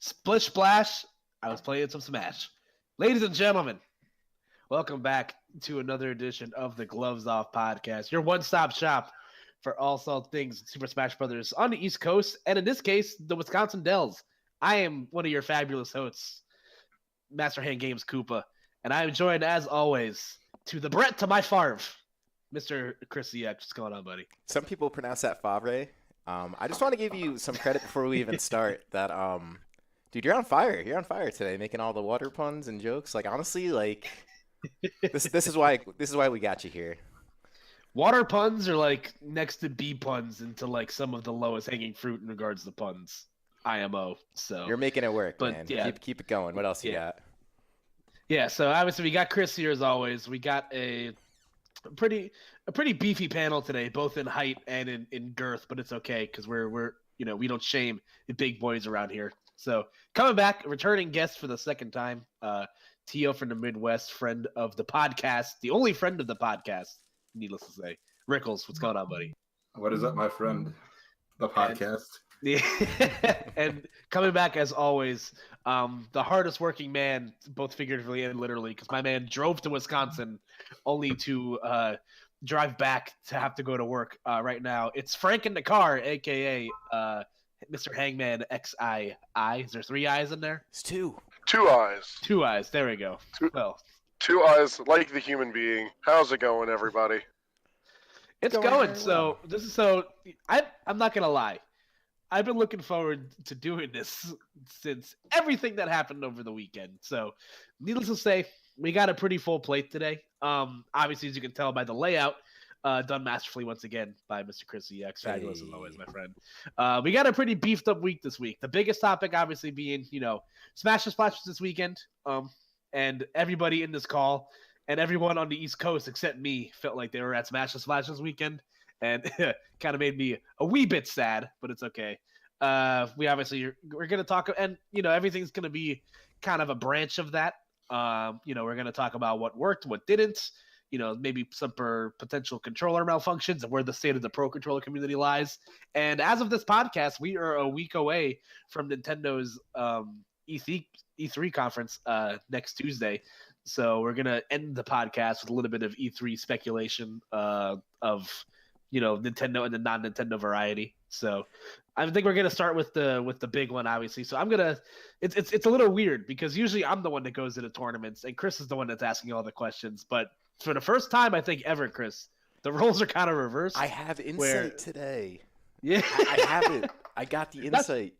Splish Splash, I was playing some Smash. Ladies and gentlemen, welcome back to another edition of the Gloves Off podcast, your one-stop shop for all things Super Smash Brothers on the East Coast, and in this case, the Wisconsin Dells. I am one of your fabulous hosts, Master Hand Games Koopa, and I am joined, as always, to the Brett to my Favre, Mr. Chris EX. What's going on, buddy? Some people pronounce that Favre. I just want to give you some credit before we even start. That dude, you're on fire. You're on fire today, making all the water puns and jokes. Like honestly, like this is why we got you here. Water puns are like next to bee puns into like some of the lowest hanging fruit in regards to puns. IMO. So you're making it work, but, man. Yeah. Keep it going. What else you got? Yeah, so obviously we got Chris here as always. We got a pretty beefy panel today, both in height and in girth, but it's okay because we're we don't shame the big boys around here. So coming back, returning guest for the second time, Tio from the Midwest, friend of the podcast, the only friend of the podcast, needless to say. Rickles, what's going on, buddy? What is up, my friend? The podcast. And coming back as always, the hardest working man, both figuratively and literally, because my man drove to Wisconsin only to drive back to have to go to work right now. It's Frank in the car, aka Mr. Hangman XII. Is there 3 eyes in there? It's 2. 2 eyes. 2 eyes. There we go. Well, 2 eyes like the human being. How's it going, everybody? It's going. So this is I'm not gonna lie. I've been looking forward to doing this since everything that happened over the weekend. So, needless to say, we got a pretty full plate today. Obviously, as you can tell by the layout, done masterfully once again by Mr. Chris EX. Fabulous as always, my friend. We got a pretty beefed up week this week. The biggest topic, obviously, being Smash and Splashes this weekend. And everybody in this call and everyone on the East Coast except me felt like they were at Smash and Splash this weekend. And kind of made me a wee bit sad, but it's okay. We're going to talk, and everything's going to be kind of a branch of that. We're going to talk about what worked, what didn't. Maybe some potential controller malfunctions and where the state of the pro controller community lies. And as of this podcast, we are a week away from Nintendo's E3 conference next Tuesday. So we're going to end the podcast with a little bit of E3 speculation of Nintendo and the non-Nintendo variety. So I think we're gonna start with the big one, obviously. So it's a little weird because usually I'm the one that goes into tournaments and Chris is the one that's asking all the questions. But for the first time I think ever, Chris, the roles are kind of reversed. I have insight today. Yeah, I have it. I got the insight.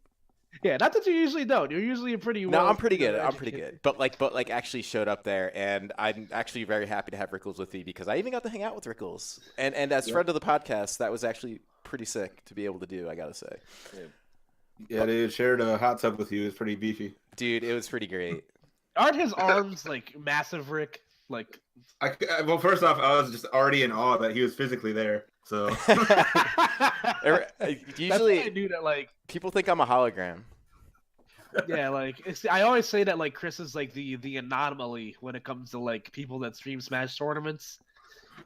Not that you usually don't. You're usually a pretty No, I'm pretty good. I'm pretty good. But actually showed up there, and I'm actually very happy to have Rickles with me because I even got to hang out with Rickles. And as friend of the podcast, that was actually pretty sick to be able to do, I gotta say. Yeah, dude, shared a hot tub with you. It's pretty beefy. Dude, it was pretty great. Aren't his arms like massive, Rick? Like, well, first off, I was just already in awe that he was physically there. So usually I knew that, like, people think I'm a hologram. Yeah, like I always say that like Chris is like the anomaly when it comes to like people that stream Smash tournaments.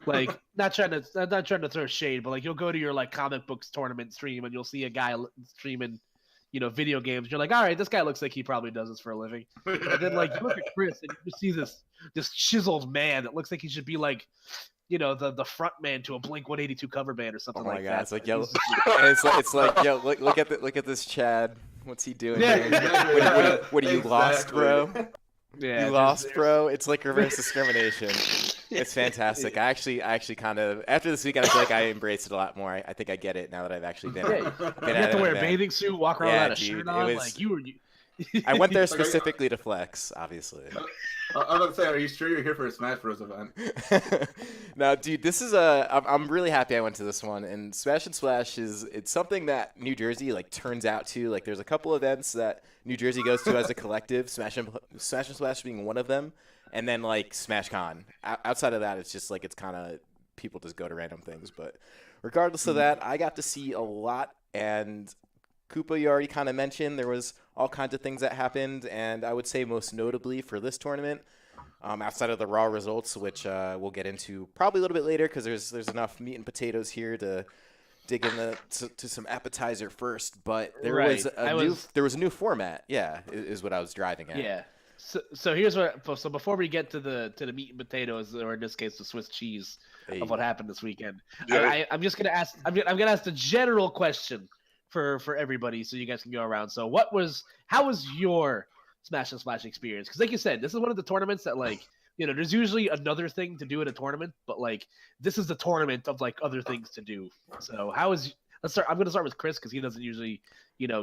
Like not trying to throw shade, but like you'll go to your like comic books tournament stream and you'll see a guy streaming, video games. You're like, all right, this guy looks like he probably does this for a living. And then like you look at Chris and you see this chiseled man that looks like he should be like, the front man to a Blink-182 cover band or something like that. Oh my god, it's like yo, it's like yo, look at this Chad. What's he doing? Yeah. What are you lost, bro? Yeah, you lost, bro. It's like reverse discrimination. It's fantastic. I actually kind of after this weekend, I feel like I embraced it a lot more. I think I get it now that I've actually been. You have to wear a bathing suit, walk around without a shirt on. Like you were. I went there specifically to flex, obviously. I was about to say, are you sure you're here for a Smash Bros. Event? No, dude, this is I'm really happy I went to this one. And Smash and Splash it's something that New Jersey like turns out to. Like, there's a couple events that New Jersey goes to as a collective. Smash and Splash being one of them, and then like Smash Con. Outside of that, it's just like it's kind of people just go to random things. But regardless of that, I got to see a lot. And Koopa, you already kind of mentioned there was all kinds of things that happened, and I would say most notably for this tournament, outside of the raw results, which we'll get into probably a little bit later because there's enough meat and potatoes here to dig to some appetizer first, but there Right. there was a new format. Yeah, is what I was driving at. Yeah. So here's what. So before we get to the meat and potatoes, or in this case the Swiss cheese of what happened this weekend, Yeah. I'm just gonna ask. I'm gonna ask the general question for everybody, so you guys can go around. So how was your Smash and Splash experience? Because like you said, this is one of the tournaments that like there's usually another thing to do at a tournament, but like this is the tournament of like other things to do. So let's start. I'm gonna start with Chris because he doesn't usually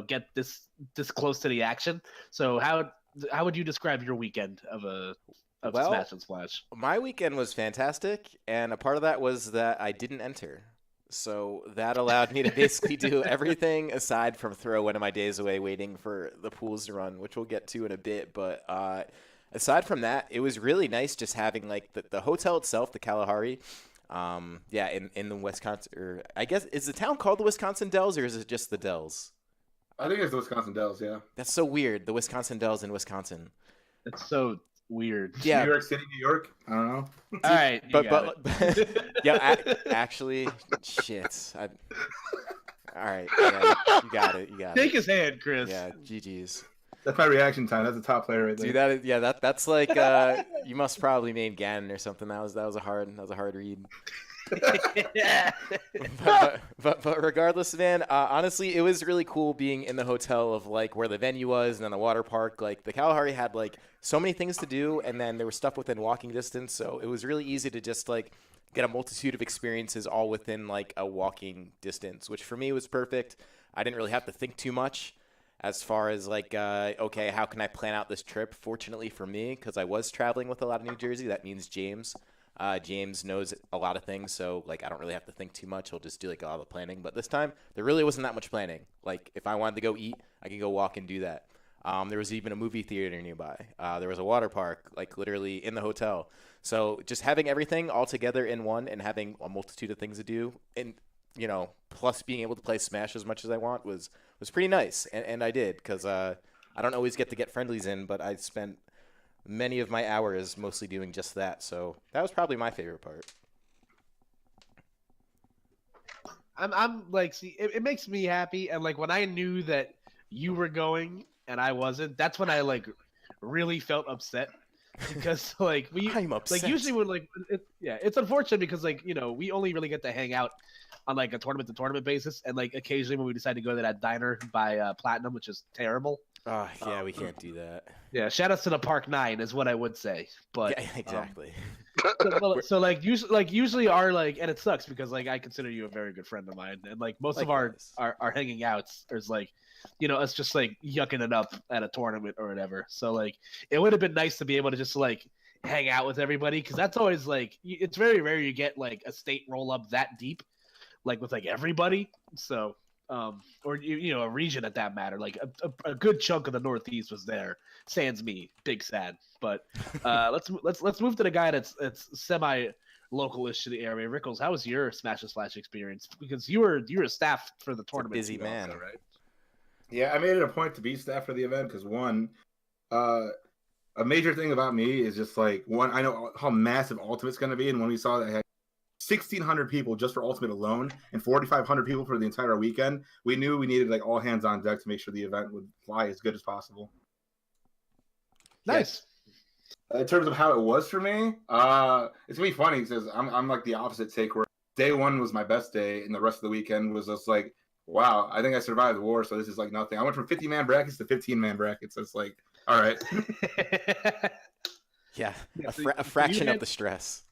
get this close to the action. So how would you describe your weekend of Smash and Splash? My weekend was fantastic, and a part of that was that I didn't enter. So that allowed me to basically do everything aside from throw one of my days away waiting for the pools to run, which we'll get to in a bit. But aside from that, it was really nice just having like the hotel itself, the Kalahari. In the Wisconsin, or I guess, is the town called the Wisconsin Dells, or is it just the Dells? I think it's the Wisconsin Dells, yeah. That's so weird. The Wisconsin Dells in Wisconsin. It's so weird. Yeah. New York City, New York. I don't know. All right. But yeah, actually, shit. All right. Yeah, you got it. Take his hand, Chris. Yeah. GG's. That's my reaction time. That's a top player right there. Dude, that's like you must probably made Ganon or something. That was a hard read. but regardless, man, honestly, it was really cool being in the hotel of like where the venue was and then the water park. Like the Kalahari had like so many things to do, and then there was stuff within walking distance, so it was really easy to just like get a multitude of experiences all within like a walking distance, which for me was perfect. I didn't really have to think too much as far as like okay, how can I plan out this trip? Fortunately for me, because I was traveling with a lot of New Jersey, that means James. James knows a lot of things, so like I don't really have to think too much. He'll just do like a lot of the planning. But this time, there really wasn't that much planning. Like if I wanted to go eat, I could go walk and do that. There was even a movie theater nearby. There was a water park, like literally in the hotel. So just having everything all together in one and having a multitude of things to do, and plus being able to play Smash as much as I want was pretty nice. And I did, because I don't always get to get friendlies in, but I spent many of my hours mostly doing just that, so that was probably my favorite part. I'm like, see, it makes me happy, and like when I knew that you were going and I wasn't, that's when I like really felt upset, because like I'm upset. like usually when like it's unfortunate because like we only really get to hang out on like a tournament to tournament basis, and like occasionally when we decide to go to that diner by Platinum, which is terrible. Yeah, we can't do that. Yeah, shout outs to the Park 9 is what I would say. But yeah, exactly. So like usually our like, and it sucks because like I consider you a very good friend of mine, and like most of our hanging outs is like us just like yucking it up at a tournament or whatever. So like it would have been nice to be able to just like hang out with everybody, because that's always like, it's very rare you get like a state roll up that deep, like with like everybody. So or a region at that matter, like a good chunk of the Northeast was there. Sans me, big sad. But let's move to the guy that's semi local-ish to the area. Rickles, how was your Smash and Splash experience? Because you were staff for the tournament. Busy man, right? Yeah, I made it a point to be staff for the event because one, a major thing about me is just like, one, I know how massive Ultimate's going to be, and when we saw that it had 1,600 people just for Ultimate alone and 4,500 people for the entire weekend, we knew we needed like all hands on deck to make sure the event would fly as good as possible. Nice. In terms of how it was for me, it's gonna be funny because I'm like the opposite take, where day one was my best day and the rest of the weekend was just like, wow, I think I survived the war, so this is like nothing. I went from 50-man brackets to 15-man brackets. So it's like, all right. Yeah, a fraction of the stress.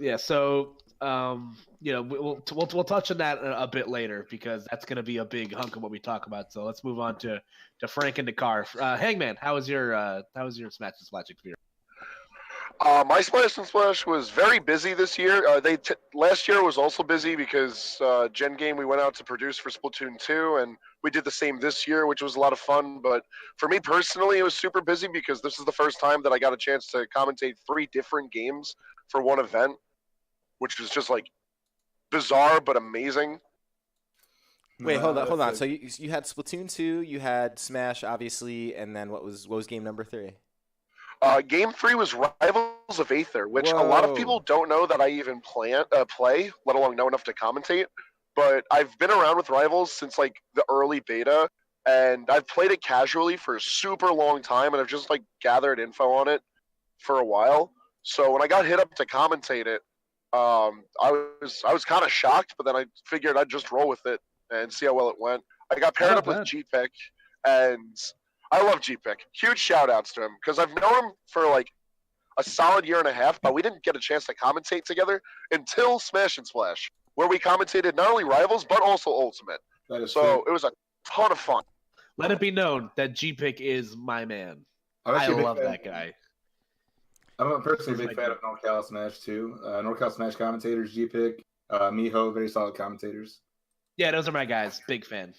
Yeah, so we'll touch on that a bit later, because that's going to be a big hunk of what we talk about. So let's move on to Frank and the car. Hangman, how was your Smash and Splash experience? My Splash and Splash was very busy this year. Last year was also busy because Gen Game, we went out to produce for Splatoon 2, and we did the same this year, which was a lot of fun. But for me personally, it was super busy because this is the first time that I got a chance to commentate 3 different games for one event, which was just like bizarre but amazing. Wait, hold on. So you had Splatoon 2, you had Smash, obviously, and then what was game number 3? Game 3 was Rivals of Aether, which a lot of people don't know that I even play, let alone know enough to commentate. but I've been around with Rivals since like the early beta, and I've played it casually for a super long time, and I've just like gathered info on it for a while. So when I got hit up to commentate it, I was kind of shocked, but then I figured I'd just roll with it and see how well it went. I got paired Not up with bad. GPick, and I love GPick. Huge shout outs to him because I've known him for like a solid year and a half, but we didn't get a chance to commentate together until Smash and Splash, where we commentated not only Rivals but also Ultimate. That is So true. it was a ton of fun. Let it be known that G-Pick is my man. I'm I actually a big love fan- that guy. I'm personally a He's big my fan of NorCal Smash too. NorCal Smash commentators, GPick, Miho, very solid commentators. Yeah, those are my guys. Big fan.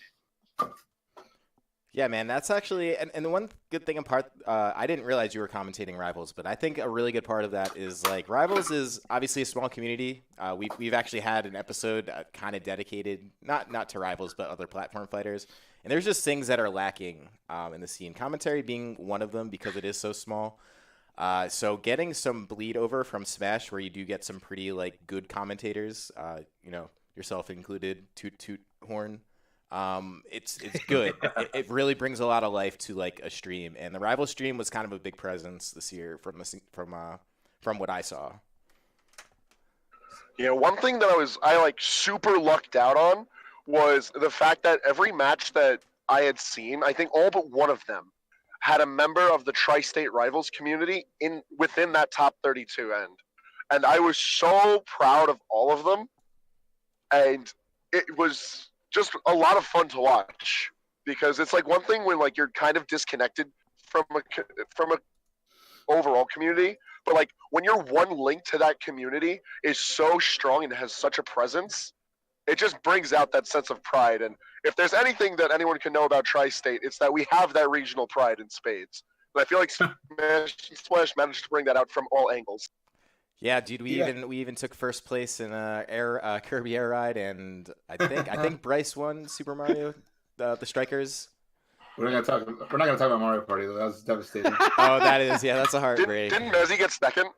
Yeah, man, that's actually and the one good thing in part I didn't realize you were commentating Rivals, but I think a really good part of that is like Rivals is obviously a small community. We've actually had an episode kind of dedicated not to Rivals but other platform fighters, and there's just things that are lacking in the scene. Commentary being one of them because it is so small. So getting some bleed over from Smash, where you do get some pretty like good commentators, yourself included, toot horn. It's good. It really brings a lot of life to like a stream, and the Rival stream was kind of a big presence this year from what I saw. One thing that I like super lucked out on was the fact that every match that I had seen, I think all but one of them had a member of the Tri-State Rivals community within that top 32 end. And I was so proud of all of them. And it was just a lot of fun to watch, because it's like one thing when like you're kind of disconnected from a overall community, but like when your one link to that community is so strong and has such a presence, it just brings out that sense of pride. And if there's anything that anyone can know about Tri-State, it's that we have that regional pride in spades. And I feel like Splash managed to bring that out from all angles. Yeah, dude, we even took first place in Kirby Air Ride, and I think Bryce won Super Mario, the Strikers. We're not gonna talk about Mario Party though. That was devastating. Oh, that's a heartbreak. Didn't Mezzy get second?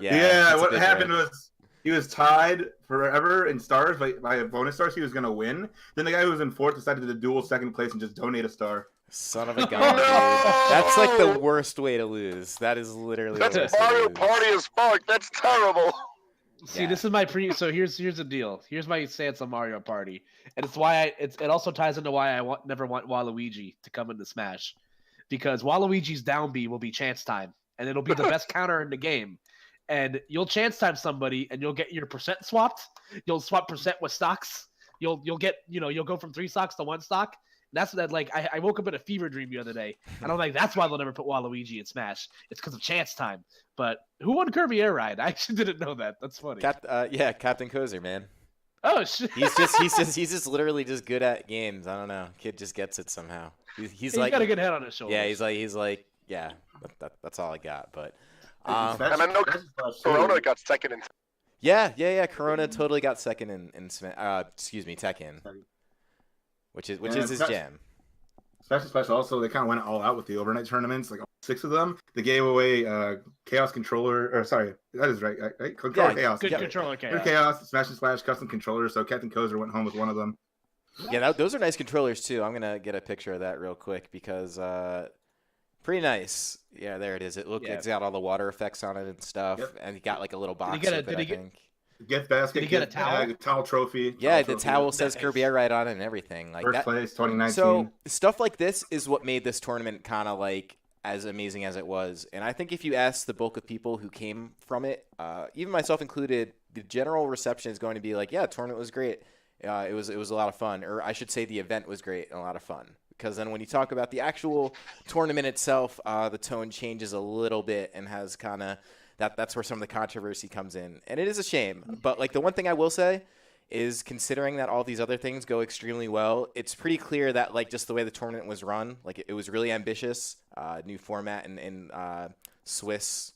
Yeah, what happened rip. was he was tied forever in stars by a bonus star, so he was gonna win. Then the guy who was in fourth decided to duel second place and just donate a star. Son of a gun, dude. That's like the worst way to lose. That is literally the worst That's way to Mario lose. Party as fuck. That's terrible. See, Yeah. this is my So here's the deal. Here's my stance on Mario Party, and it's why it also ties into why I never want Waluigi to come into Smash, because Waluigi's down B will be chance time, and it'll be the best counter in the game. And you'll chance time somebody, and you'll get your percent swapped. You'll swap percent with stocks. You'll get you'll go from 3 stocks to 1 stock. And that's that. Like I woke up in a fever dream the other day, and I'm like, that's why they'll never put Waluigi in Smash. It's because of chance time. But who won Kirby Air Ride? I actually didn't know that. That's funny. Captain Kozer, man. Oh shit. He's just literally just good at games. I don't know. Kid just gets it somehow. He's like got a good head on his shoulders. yeah. He's like yeah. That's all I got. But Smash- And I know Smash Splash too. Corona got second in. yeah. Corona totally got second in Tekken, which is his Smash- jam. Smash also, they kind of went all out with the overnight tournaments, like all 6 of them. They gave away Chaos Controller, or sorry, that is right? Controller Yeah, Chaos. Good Yeah. controller chaos. Chaos, Smash and Splash custom controllers. So Captain Kozer went home with one of them. Yeah, those are nice controllers too. I'm gonna get a picture of that real quick because pretty nice. Yeah, there it is. It's got all the water effects on it and stuff, Yep. and he got like a little box get with a- it, did I he get- think. Gift basket. Did he get a gift towel? bag, towel trophy. Yeah, towel the towel trophy. says Nice. Kirby Air Ride on it and everything. Like First that. place, 2019. So stuff like this is what made this tournament kind of like as amazing as it was. And I think if you ask the bulk of people who came from it, even myself included, the general reception is going to be like, yeah, the tournament was great. It was a lot of fun, or I should say the event was great and a lot of fun. Because then when you talk about the actual tournament itself, the tone changes a little bit and has kind of that's where some of the controversy comes in. And it is a shame. But like the one thing I will say is, considering that all these other things go extremely well, it's pretty clear that like just the way the tournament was run, like it was really ambitious. New format in Swiss.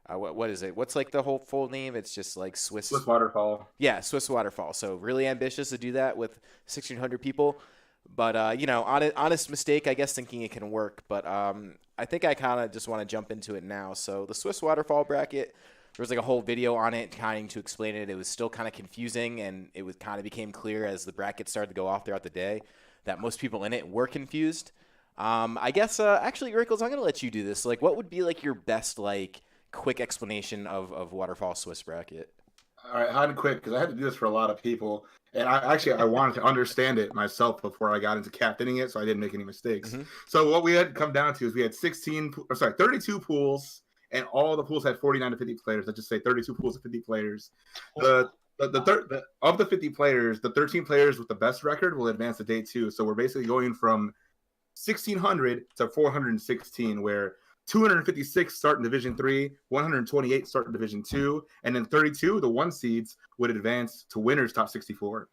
What is it? What's like the whole full name? It's just like Swiss Waterfall. Yeah, Swiss Waterfall. So really ambitious to do that with 1,600 people. But, honest mistake, I guess, thinking it can work. But I think I kind of just want to jump into it now. So the Swiss Waterfall bracket, there was like a whole video on it trying to explain it. It was still kind of confusing, and it was kind of became clear as the brackets started to go off throughout the day that most people in it were confused. I guess actually, Rickles, I'm gonna let you do this. Like, what would be like your best like quick explanation of waterfall Swiss bracket? All right, I had to quit because I had to do this for a lot of people, and I wanted to understand it myself before I got into captaining it, so I didn't make any mistakes. Mm-hmm. So what we had come down to is we had 32 pools, and all the pools had 49 to 50 players. Let's just say 32 pools of 50 players. Of the 50 players, the 13 players with the best record will advance to day 2. So we're basically going from 1,600 to 416, where 256 start in Division 3, 128 start in Division 2, and then 32, the 1 seeds, would advance to winners top 64.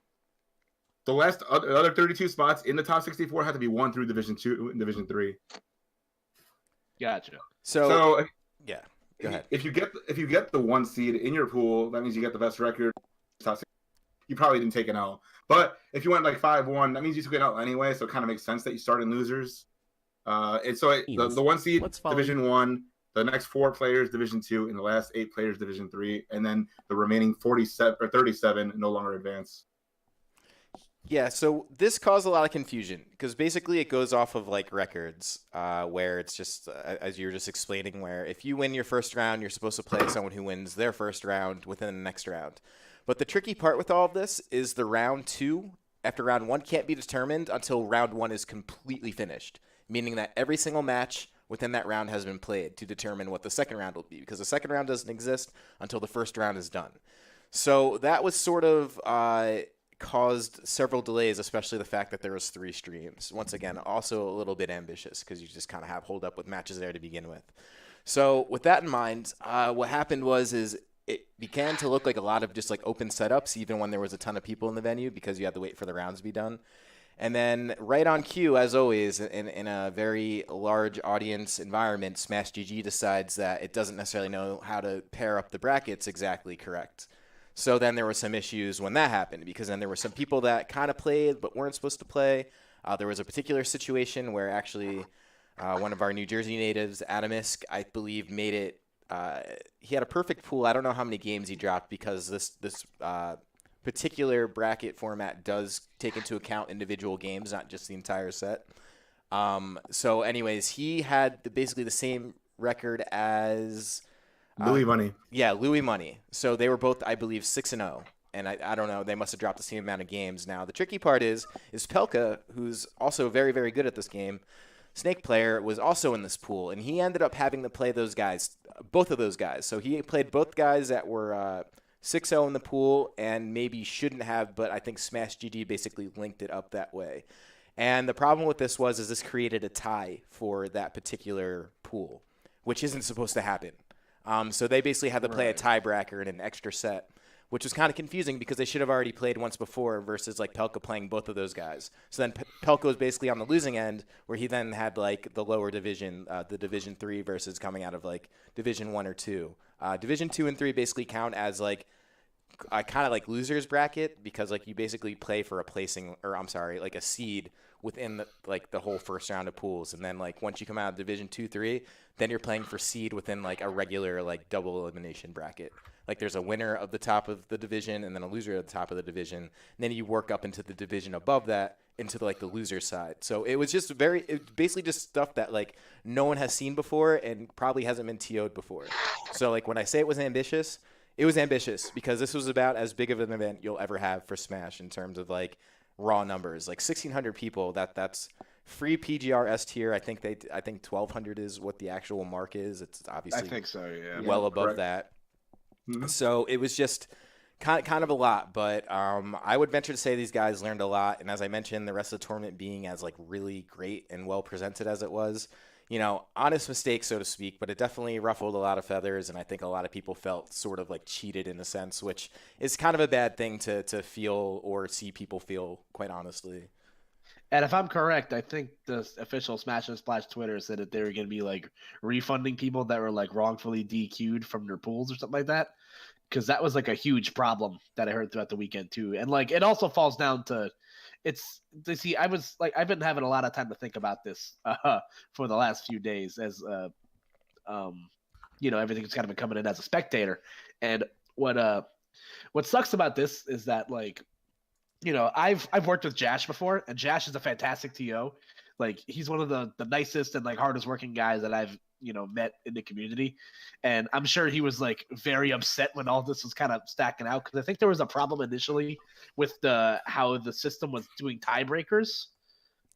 The other 32 spots in the top 64 had to be won through Division 2 and Division 3. Gotcha. So yeah, go ahead. If you get the 1 seed in your pool, that means you get the best record. You probably didn't take an L. But if you went like 5-1, that means you took an L anyway, so it kind of makes sense that you start in losers. And so the 1 seed, Division 1, the next 4 players, Division 2, and the last 8 players, Division 3, and then the remaining 47 or 37 no longer advance. Yeah, so this caused a lot of confusion because basically it goes off of like records where it's just, as you were just explaining, where if you win your first round, you're supposed to play someone who wins their first round within the next round. But the tricky part with all of this is the round 2 after round 1 can't be determined until round 1 is completely finished, meaning that every single match within that round has been played to determine what the second round will be, because the second round doesn't exist until the first round is done. So that was sort of caused several delays, especially the fact that there was 3 streams. Once again, also a little bit ambitious because you just kind of have hold up with matches there to begin with. So with that in mind, what happened was it began to look like a lot of just like open setups, even when there was a ton of people in the venue because you had to wait for the rounds to be done. And then right on cue, as always, in a very large audience environment, Smash GG decides that it doesn't necessarily know how to pair up the brackets exactly correct. So then there were some issues when that happened because then there were some people that kind of played but weren't supposed to play. There was a particular situation where actually one of our New Jersey natives, Adamisk, I believe, made it. He had a perfect pool. I don't know how many games he dropped because this particular bracket format does take into account individual games, not just the entire set. So anyways, he had basically the same record as Louis Money. Yeah, Louis Money. So they were both, I believe, 6-0. And I don't know, they must have dropped the same amount of games. Now, the tricky part is Pelka, who's also very, very good at this game, Snake player, was also in this pool. And he ended up having to play those guys, both of those guys. So he played both guys that were 6-0 in the pool and maybe shouldn't have, but I think Smash GG basically linked it up that way. And the problem with this was this created a tie for that particular pool, which isn't supposed to happen. So they basically had to play a tiebreaker in an extra set, which was kind of confusing because they should have already played once before versus like Pelka playing both of those guys. So then Pelka was basically on the losing end where he then had like the lower division, the Division 3 versus coming out of like Division 1 or 2. Division 2 and 3 basically count as like kind of like losers bracket because like you basically play for a placing or like a seed within the whole first round of pools. And then like once you come out of Division 2, 3, then you're playing for seed within like a regular like double elimination bracket. Like there's a winner of the top of the division and then a loser at the top of the division. And then you work up into the division above that into like the loser side. So it was just basically just stuff that like no one has seen before and probably hasn't been TO'd before. So like when I say it was ambitious because this was about as big of an event you'll ever have for Smash in terms of like raw numbers. Like 1,600 people, that's free PGR S tier. I think 1,200 is what the actual mark is. It's obviously I think so, yeah. Well above correct. that. Mm-hmm. So it was just kind of a lot, but I would venture to say these guys learned a lot. And as I mentioned, the rest of the tournament being as like really great and well presented as it was, you know, honest mistake, so to speak, but it definitely ruffled a lot of feathers. And I think a lot of people felt sort of like cheated in a sense, which is kind of a bad thing to feel or see people feel, quite honestly. And if I'm correct, I think the official Smash and Splash Twitter said that they were going to be like refunding people that were like wrongfully DQ'd from their pools or something like that. Because that was like a huge problem that I heard throughout the weekend too. And like it also falls down to I've been having a lot of time to think about this for the last few days as everything's kind of been coming in as a spectator. And what sucks about this is that like, I've worked with Jash before, and Jash is a fantastic TO. Like he's one of the nicest and like hardest working guys that I've met in the community, and I'm sure he was like very upset when all this was kind of stacking out, because I think there was a problem initially with how the system was doing tiebreakers.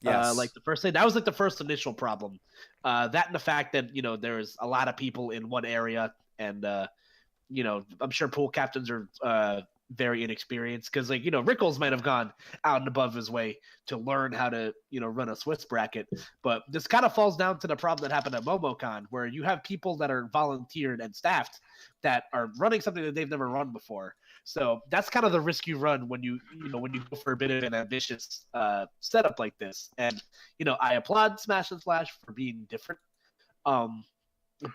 Yes. Like the first thing that was like the first initial problem. That and the fact that there's a lot of people in one area, and I'm sure pool captains are very inexperienced, because like Rickles might have gone out and above his way to learn how to run a Swiss bracket, but this kind of falls down to the problem that happened at MomoCon, where you have people that are volunteered and staffed that are running something that they've never run before. So that's kind of the risk you run when you go for a bit of an ambitious setup like this. And I applaud Smash and Flash for being different.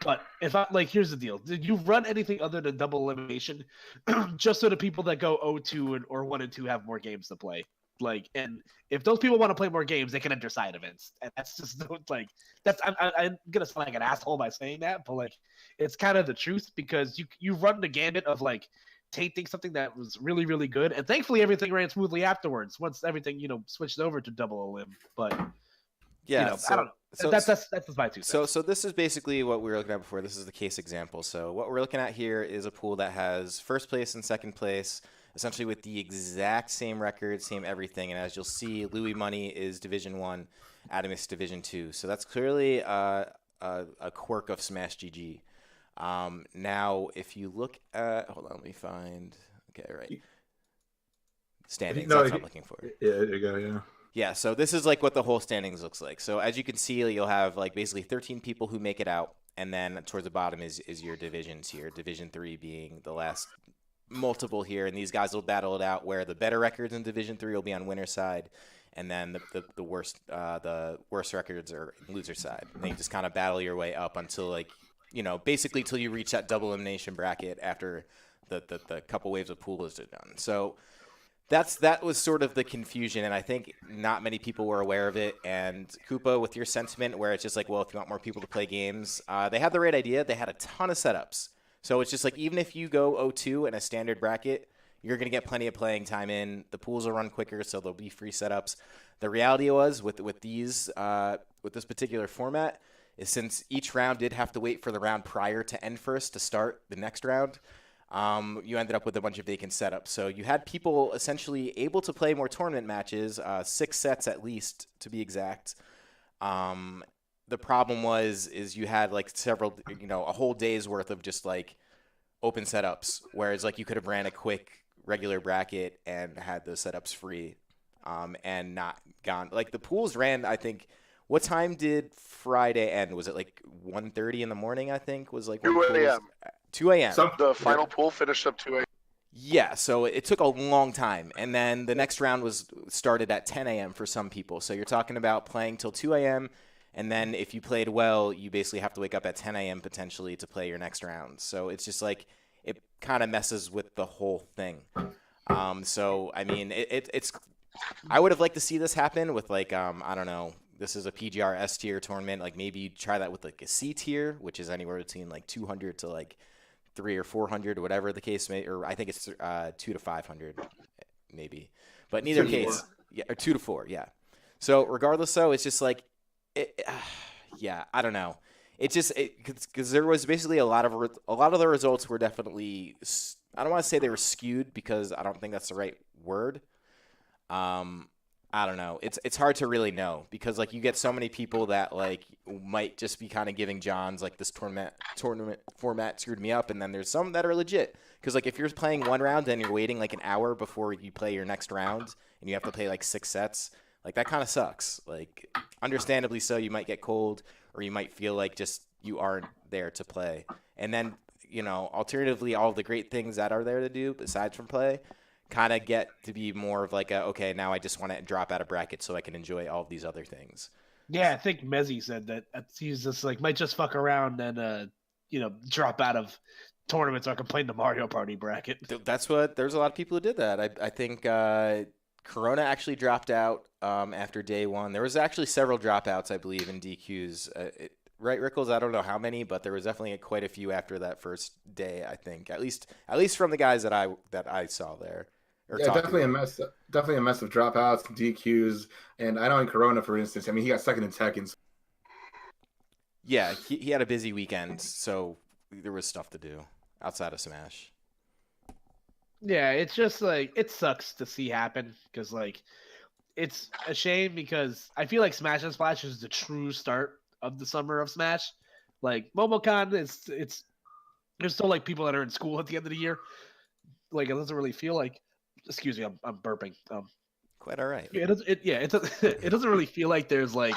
But here's the deal: did you run anything other than double elimination, just so the people that go 0-2 or 1-2 have more games to play? Like, and if those people want to play more games, they can enter side events, and that's just like that's. I'm gonna sound like an asshole by saying that, but like, it's kind of the truth, because you run the gamut of like tainting something that was really really good, and thankfully everything ran smoothly afterwards once everything switched over to double elim. But yeah, I don't know. That's just my 2 cents. So this is basically what we were looking at before. This is the case example. So what we're looking at here is a pool that has first place and second place, essentially with the exact same record, same everything. And as you'll see, Louis Money is Division 1, Adamus Division 2. So that's clearly a quirk of Smash GG. Now, if you look at, hold on, let me find. Okay, right. Standings. That's what I'm looking for. Yeah, there you go. Yeah. Yeah, so this is like what the whole standings looks like. So as you can see, you'll have like basically 13 people who make it out, and then towards the bottom is your divisions here. Division 3 being the last multiple here, and these guys will battle it out where the better records in Division 3 will be on winner's side, and then the worst records are loser side. And then you just kind of battle your way up until like basically till you reach that double elimination bracket after the couple waves of poolers are done. So that was sort of the confusion, and I think not many people were aware of it. And Koopa, with your sentiment where it's just like, well, if you want more people to play games, they had the right idea. They had a ton of setups. So it's just like, even if you go 0-2 in a standard bracket, you're going to get plenty of playing time in. The pools will run quicker, so there'll be free setups. The reality was with this particular format is, since each round did have to wait for the round prior to end first to start the next round, you ended up with a bunch of vacant setups. So you had people essentially able to play more tournament matches, 6 sets at least to be exact. The problem is you had like several, a whole day's worth of just like open setups, whereas like you could have ran a quick regular bracket and had the setups free, and not gone. Like the pools ran, I think. What time did Friday end? Was it like 1:30 in the morning? I think was like 2 a.m. 2 a.m. The final pool finished up 2 a.m. Yeah, so it took a long time, and then the next round was started at 10 a.m. for some people. So you're talking about playing till 2 a.m., and then if you played well, you basically have to wake up at 10 a.m. potentially to play your next round. So it's just like it kind of messes with the whole thing. So I mean, it's I would have liked to see this happen with like I don't know. This is a PGR S tier tournament. Like maybe you try that with like a C tier, which is anywhere between like 200 to like 300 or 400, whatever the case may, or I think it's 200 to 500, maybe. But in either case, yeah, or 2 to 4, yeah. So regardless, though, it's just like, yeah, I don't know. It just because there was basically a lot of the results were definitely, I don't want to say they were skewed because I don't think that's the right word. I don't know. It's hard to really know because like you get so many people that like might just be kind of giving Johns like this tournament format screwed me up, and then there's some that are legit because like if you're playing one round and you're waiting like an hour before you play your next round and you have to play like 6 sets, like that kind of sucks. Like understandably so, you might get cold or you might feel like just you aren't there to play, and then alternatively all the great things that are there to do besides from play kind of get to be more of like okay, now I just want to drop out of bracket so I can enjoy all of these other things. Yeah, I think Mezzi said that he's just like might just fuck around and drop out of tournaments so I can play in the Mario Party bracket. There's a lot of people who did that. I think Corona actually dropped out after day one. There was actually several dropouts, I believe, in DQs. right, Rickles? I don't know how many, but there was definitely quite a few after that first day. I think at least from the guys that I saw there. Or Yeah, talked definitely a to. mess. Definitely a mess of dropouts, DQs, and I know in Corona, for instance, I mean, he got second in Tekken. Yeah, he had a busy weekend, so there was stuff to do outside of Smash. Yeah, it's just like it sucks to see happen because like it's a shame because I feel like Smash and Splash is the true start of the summer of Smash. Like MomoCon it's there's still like people that are in school at the end of the year. Like it doesn't really feel like. Excuse me, I'm burping. Quite all right. It doesn't really feel like there's like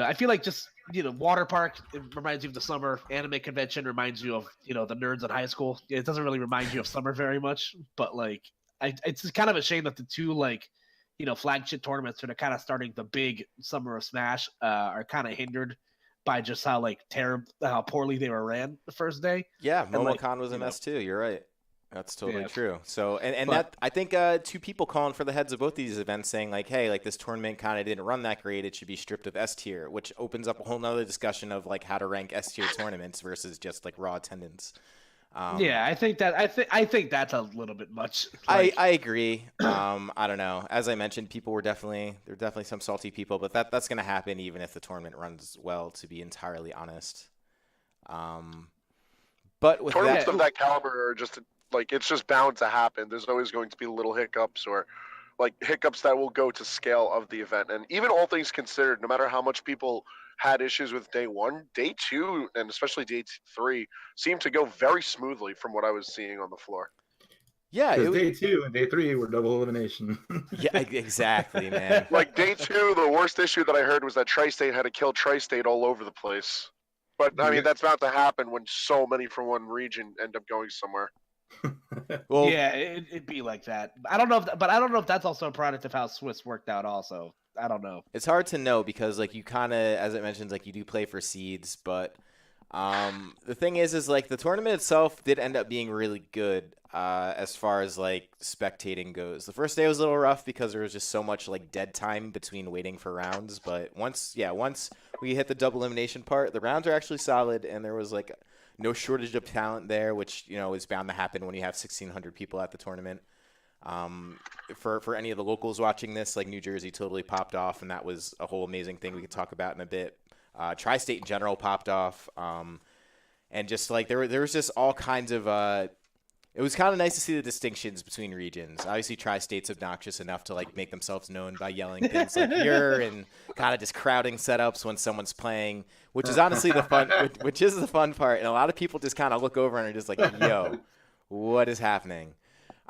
I feel like just water park. It reminds you of the summer. Anime convention reminds you of the nerds in high school. It doesn't really remind you of summer very much. But like, it's kind of a shame that the two like flagship tournaments that are kind of starting the big summer of Smash are kind of hindered by just how like how poorly they were ran the first day. Yeah, And like, MomoCon was a mess too. You're right. That's totally Yeah. true. So, and But- that I think two people calling for the heads of both these events saying like, hey, like this tournament kind of didn't run that great. It should be stripped of S tier, which opens up a whole nother discussion of like how to rank S tier tournaments versus just like raw attendance. yeah, I think that's a little bit much. I agree. I don't know. As I mentioned, there were definitely some salty people, but that's going to happen even if the tournament runs well, to be entirely honest. But with Tournaments that, of that caliber are just like it's just bound to happen. There's always going to be little hiccups or like hiccups that will go to scale of the event. And even all things considered, no matter how much people had issues with day one, day two, and especially day three seemed to go very smoothly from what I was seeing on the floor. yeah, Because day 2 and day 3 were double elimination. yeah, exactly, man. Like day two, the worst issue that I heard was that Tri-State had to kill Tri-State all over the place. But I mean, that's bound to happen when so many from one region end up going somewhere. Well, Yeah, it'd be like that. I don't know if that's also a product of how Swiss worked out. Also, I don't know. it's hard to know because like you kind of, as it mentions, like you do play for seeds, but the thing is like the tournament itself did end up being really good as far as like spectating goes. The first day was a little rough because there was just so much like dead time between waiting for rounds, but once we hit the double elimination part, the rounds are actually solid, and there was like no shortage of talent there, which is bound to happen when you have 1,600 people at the tournament. For any of the locals watching this, like New Jersey totally popped off, and that was a whole amazing thing we could talk about in a bit. Tri-State in general popped off, and just like there was just all kinds of. It was kind of nice to see the distinctions between regions. Obviously, Tri-State's obnoxious enough to like make themselves known by yelling things like "you're" and kind of just crowding setups when someone's playing, which is honestly the fun, which is the fun part. And a lot of people just kind of look over and are just like, "Yo, what is happening?"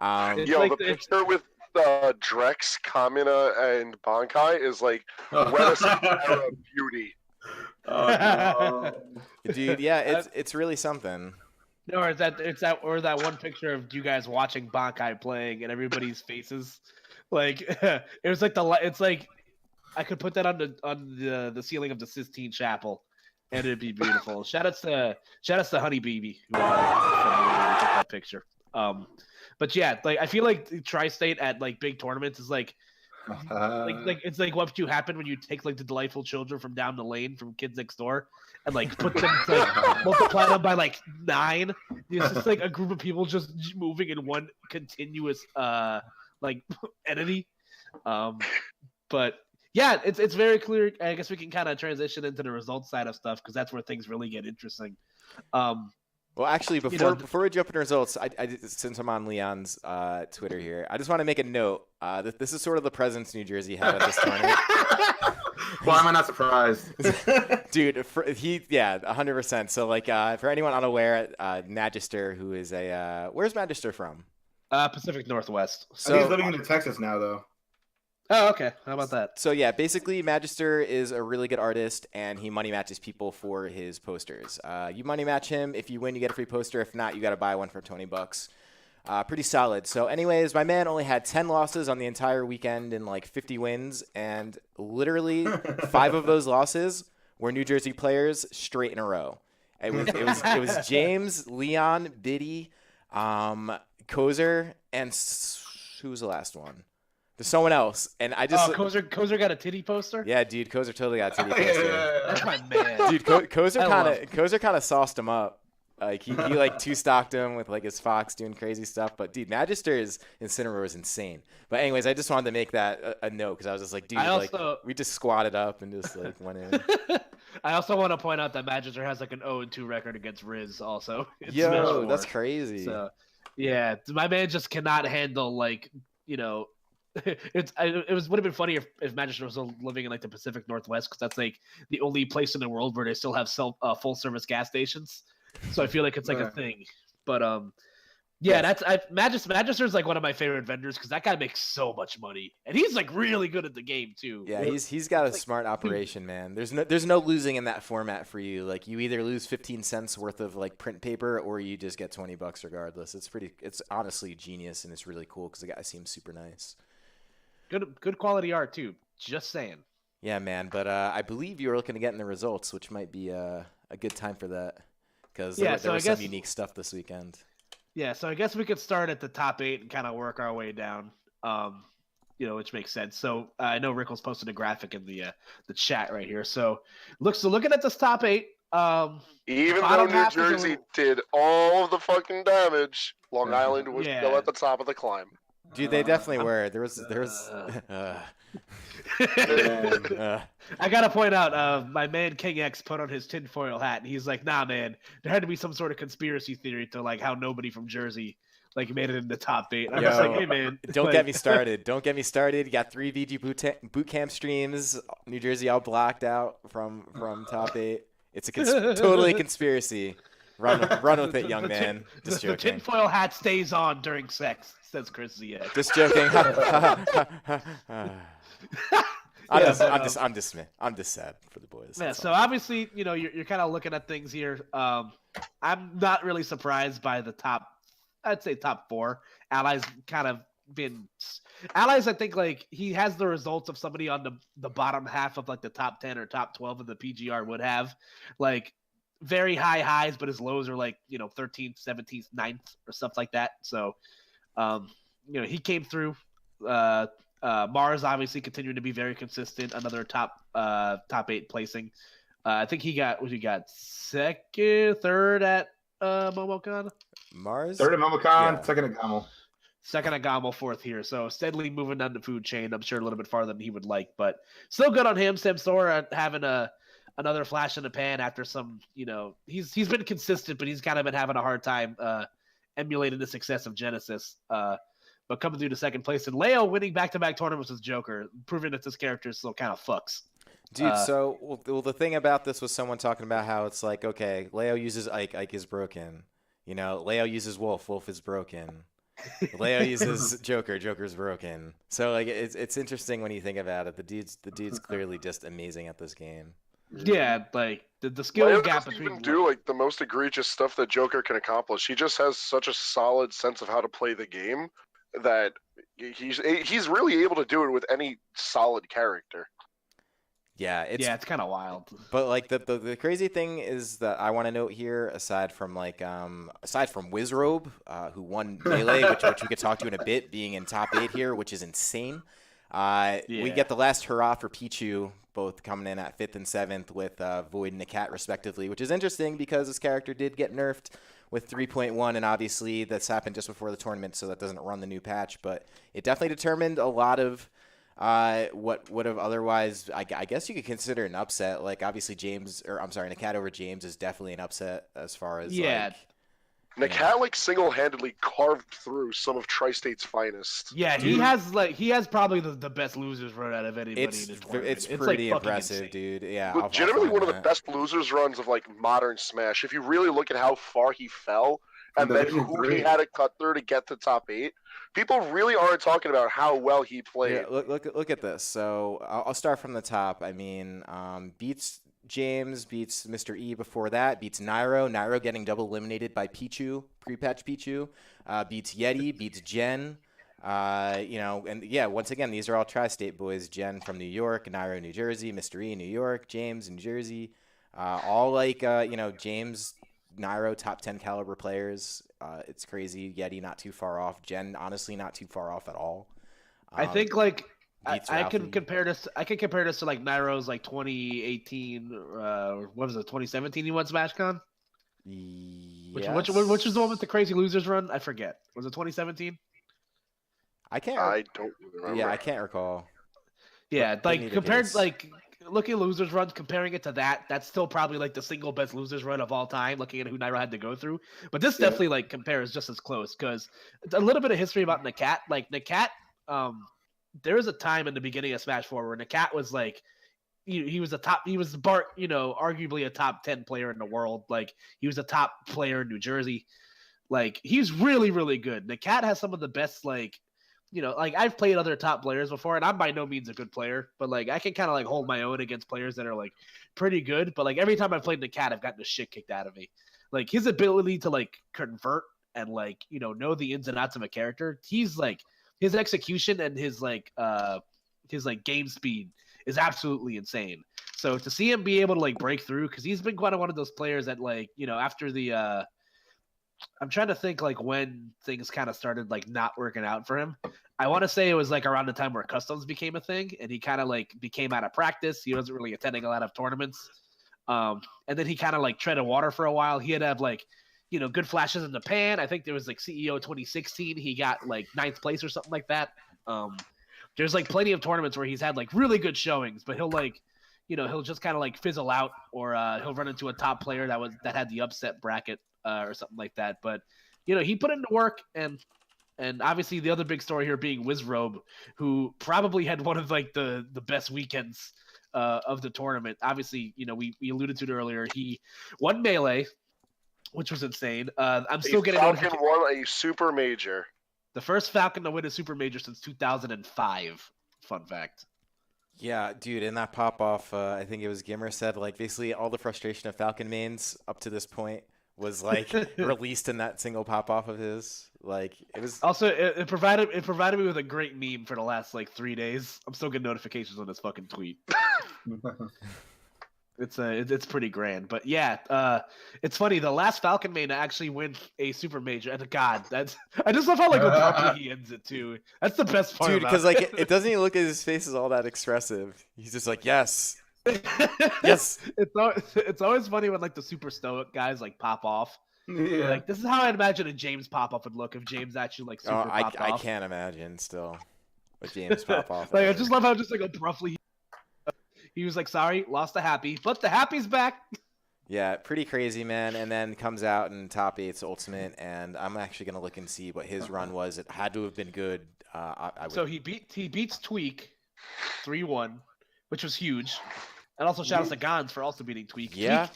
It's Yo, like the picture with Drex, Kamina, and Bankai is like Renaissance era beauty. Oh, no. Dude, yeah, it's really something. No, or that one picture of you guys watching Bankai playing and everybody's faces, like it was like it's like I could put that on the ceiling of the Sistine Chapel, and it'd be beautiful. Shout outs to Honey Baby who took that picture. But yeah, like I feel like Tri-State at like big tournaments is like it's like what you happen when you take like the delightful children from down the lane from Kids Next Door and like put them like multiply them by like 9. It's just like a group of people just moving in one continuous like entity. But yeah, it's very clear. I guess we can kind of transition into the results side of stuff because that's where things really get interesting. Well, actually, before we jump into results, since I'm on Leon's Twitter here, I just want to make a note that this is sort of the presence New Jersey had at this tournament. Why am I not surprised? Dude, 100%. So, like, for anyone unaware, Magister, who is where's Magister from? Pacific Northwest. So he's living in Texas now, though. Oh, okay. How about that? So yeah, basically Magister is a really good artist, and he money matches people for his posters. You money match him. If you win, you get a free poster. If not, you got to buy one for $20. Pretty solid. So anyways, my man only had 10 losses on the entire weekend and like 50 wins, and literally 5 of those losses were New Jersey players straight in a row. It was James, Leon, Biddy, Kozer, and who was the last one? There's someone else, and I just Kozer got a titty poster. yeah, dude, Kozer totally got a titty Yeah. poster. That's my man. Dude, Kozer kind of sauced him up. Like he like two stocked him with like his fox doing crazy stuff. But dude, Magister's Incineroar is insane. But anyways, I just wanted to make that a note because I was just like, dude, we just squatted up and just like went in. I also want to point out that Magister has like an 0-2 record against Riz also. Yo, that's crazy. So, yeah, my man just cannot handle like it would have been funny if Magister was living in like the Pacific Northwest because that's like the only place in the world where they still have full service gas stations. So I feel like it's like a thing. But Magister's like one of my favorite vendors because that guy makes so much money and he's like really good at the game too. Yeah, he's got a smart operation, man. There's no losing in that format for you. Like you either lose 15 cents worth of like print paper or you just get $20 regardless. It's honestly genius and it's really cool because the guy seems super nice. Good quality art too. Just saying. Yeah, man. But I believe you were looking to get in the results, which might be a good time for that because there was some unique stuff this weekend. Yeah, so I guess we could start at the top 8 and kind of work our way down. Which makes sense. So I know Rickles posted a graphic in the chat right here. So looking at this top 8. Even though New Jersey did all of the fucking damage, Long Island was still at the top of the climb. Dude, they definitely were. There was. I gotta point out, my man King X put on his tinfoil hat, and he's like, "Nah, man, there had to be some sort of conspiracy theory to like how nobody from Jersey like made it in the top 8." I'm just like, "Hey, man, don't get me started. Don't get me started. You got 3 VG boot camp streams. New Jersey all blocked out from top 8. It's totally a conspiracy. Run with it, young man. Just joking. The tinfoil hat stays on during sex," says Chris ZX. Just joking. I'm just sad for the boys. Yeah, so obviously, you're kind of looking at things here. I'm not really surprised by the I'd say top 4. Allies kind of been Allies. I think like he has the results of somebody on the bottom half of like the top 10 or top 12 of the PGR would have, like very high highs, but his lows are like 13th, 17th, 9th or stuff like that. So, he came through. Mars obviously continued to be very consistent. Another top 8 placing. I think he got second, third at MomoCon. Mars third at MomoCon, second at Gamo. Second at Gamo, fourth here. So steadily moving down the food chain. I'm sure a little bit farther than he would like, but still good on him. Samsora having another flash in the pan after some. He's been consistent, but he's kind of been having a hard time emulating the success of Genesis. But coming through to second place, and Leo winning back-to-back tournaments with Joker, proving that this character still kind of fucks. Dude, so the thing about this was someone talking about how it's like, okay, Leo uses Ike is broken. Leo uses Wolf is broken. Leo uses Joker's broken. So like it's interesting when you think about it. The dude's clearly just amazing at this game. Yeah, like the skill Leo gap doesn't between even do like the most egregious stuff that Joker can accomplish. He just has such a solid sense of how to play the game that he's really able to do it with any solid character. Yeah, it's kind of wild. But like the crazy thing is that I want to note here, aside from Wizrobe, who won Melee, which we could talk to in a bit, being in top 8 here, which is insane. We get the last hurrah for Pichu, both coming in at 5th and 7th with Void and Nakat respectively, which is interesting because this character did get nerfed with 3.1, and obviously that's happened just before the tournament, so that doesn't run the new patch. But it definitely determined a lot of what would have otherwise, I guess you could consider an upset. Like obviously Nakat over James is definitely an upset as far as Nakat single-handedly carved through some of Tri-State's finest. Yeah, he has probably the best losers run out of anybody in the tournament. It's pretty impressive, dude. Yeah, legitimately one of the best losers runs of modern Smash. If you really look at how far he fell and then who he had to cut through to get to top 8, people really aren't talking about how well he played. Yeah, look at this. So I'll start from the top. I mean, beats James, beats Mr. E before that, beats Nairo getting double eliminated by Pichu, pre-patch Pichu, beats Yeti, beats Jen, and yeah, once again, these are all Tri-State boys. Jen from New York, Nairo, New Jersey, Mr. E, New York, James, New Jersey, all James, Nairo, top 10 caliber players. It's crazy. Yeti not too far off. Jen, honestly, not too far off at all. I think like beats I can Ralphie. compare this. I can compare this to like Nairo's like 2018. What was it? 2017. He won SmashCon. Yes. Which was the one with the crazy losers run? I forget. Was it 2017? I can't. I don't remember. Yeah, I can't recall. Yeah, But like neither compared case. like looking at losers runs, comparing it to that, that's still probably like the single best losers run of all time. Looking at who Nairo had to go through, but this Yeah. definitely like compares just as close because a little bit of history about Nakat. Like Nakat, there was a time in the beginning of Smash 4 where Nakat was like he was arguably a top 10 player in the world. Like he was a top player in New Jersey. Like he's really, really good. Nakat has some of the best like like I've played other top players before, and I'm by no means a good player, but like I can kind of like hold my own against players that are like pretty good. But like every time I've played Nakat, I've gotten the shit kicked out of me. Like his ability to like convert and like know the ins and outs of a character, he's like his execution and his game speed is absolutely insane. So to see him be able to like break through, because he's been quite one of those players that like after the I'm trying to think like when things kind of started like not working out for him. I want to say it was like around the time where customs became a thing, and he kind of like became out of practice. He wasn't really attending a lot of tournaments, and then he kind of like treaded water for a while. He had to have like good flashes in Japan. I think there was like CEO 2016. He got like 9th place or something like that. There's like plenty of tournaments where he's had like really good showings, but he'll like he'll just kind of like fizzle out, or he'll run into a top player that had the upset bracket. Or something like that, but he put in the work, and obviously the other big story here being Wizrobe, who probably had one of like the best weekends of the tournament. Obviously, we alluded to it earlier. He won Melee, which was insane. I'm still getting Falcon won a super major. The first Falcon to win a super major since 2005. Fun fact. Yeah, dude, in that pop off, I think it was Gimmer said like basically all the frustration of Falcon mains up to this point was like released in that single pop off of his. Like it was also it provided me with a great meme for the last like 3 days. I'm still getting notifications on this fucking tweet. It's pretty grand, but yeah, it's funny. The last Falcon main to actually win a super major, and God, I just love how like abruptly he ends it too. That's the best part, dude, because like it doesn't even look at his face as all that expressive. He's just like yes. Yes, it's always funny when like the super stoic guys like pop off. Yeah. Like this is how I imagine a James pop off would look if James actually like super popped off. I can't imagine still with James pop off. Like I just love how just like abruptly he was like, sorry, lost the happy, but the happy's back. Yeah, pretty crazy, man. And then comes out in top 8's ultimate, and I'm actually gonna look and see what his run was. It had to have been good. So he beats Tweak 3-1, which was huge. And also shout out to Gons for also beating Tweak. Yeah.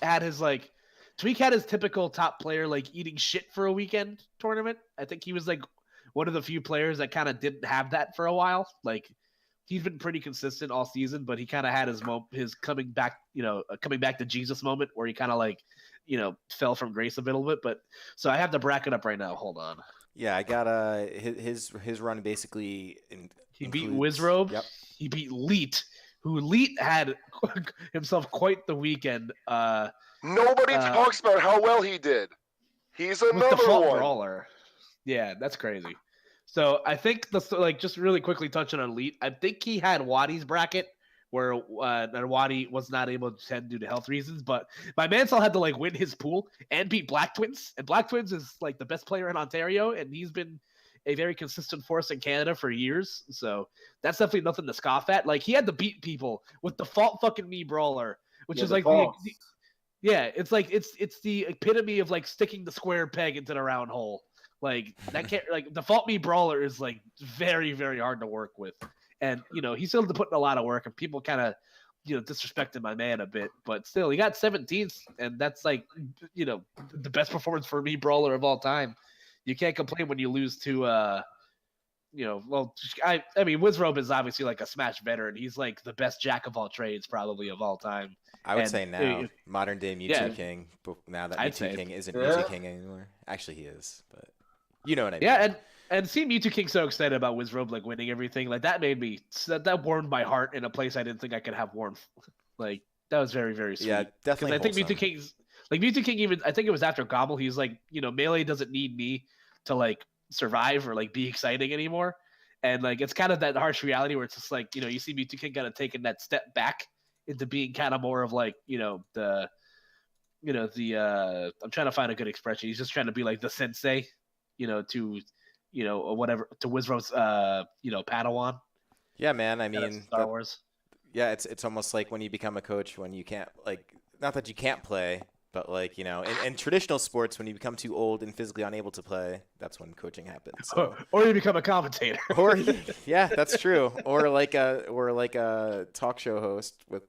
Tweak had his typical top player like eating shit for a weekend tournament. I think he was like one of the few players that kind of didn't have that for a while. Like he's been pretty consistent all season, but he kind of had his coming back to Jesus moment where he kind of like, fell from grace a little bit. But so I have the bracket up right now. Hold on. Yeah, I got his run basically. He beat Wizrobe. Yep. He beat Leet, who Leet had himself quite the weekend. Nobody talks about how well he did. He's With another default one. brawler. Yeah, that's crazy. So I think just really quickly touching on Leet, I think he had Wadi's bracket where Wadi was not able to attend due to health reasons, but my man still had to like win his pool and beat Black Twins, and Black Twins is like the best player in Ontario, and he's been a very consistent force in Canada for years, so that's definitely nothing to scoff at. Like he had to beat people with default fucking me brawler, which is like it's like it's the epitome of like sticking the square peg into the round hole. Like that can't like default me brawler is like very, very hard to work with. And he's still putting a lot of work, and people kind of disrespected my man a bit, but still he got 17th, and that's like the best performance for me brawler of all time. You can't complain when you lose to I mean Wizrobe is obviously like a Smash veteran. He's like the best jack of all trades probably of all time. I would say now modern day Mewtwo King, but now that Mewtwo King isn't Mewtwo King anymore. Actually he is, but you know what I mean. Yeah, and seeing Mewtwo King so excited about Wizrobe like winning everything, like that made me that warmed my heart in a place I didn't think I could have warmth. Like that was very, very sweet. Yeah, definitely. I think Mewtwo King even I think it was after Gobble, he's like, Melee doesn't need me to like survive or like be exciting anymore. And like it's kind of that harsh reality where it's just like, you know, you see B2K kind of taking that step back into being kind of more of like, I'm trying to find a good expression. He's just trying to be like the sensei, or whatever, to Wizrow's Padawan. Yeah, man. I mean, Star Wars. Yeah, it's almost like when you become a coach when you can't, like, not that you can't play, but like, in traditional sports when you become too old and physically unable to play, that's when coaching happens. So. Or you become a commentator. Yeah, that's true. Or like a talk show host with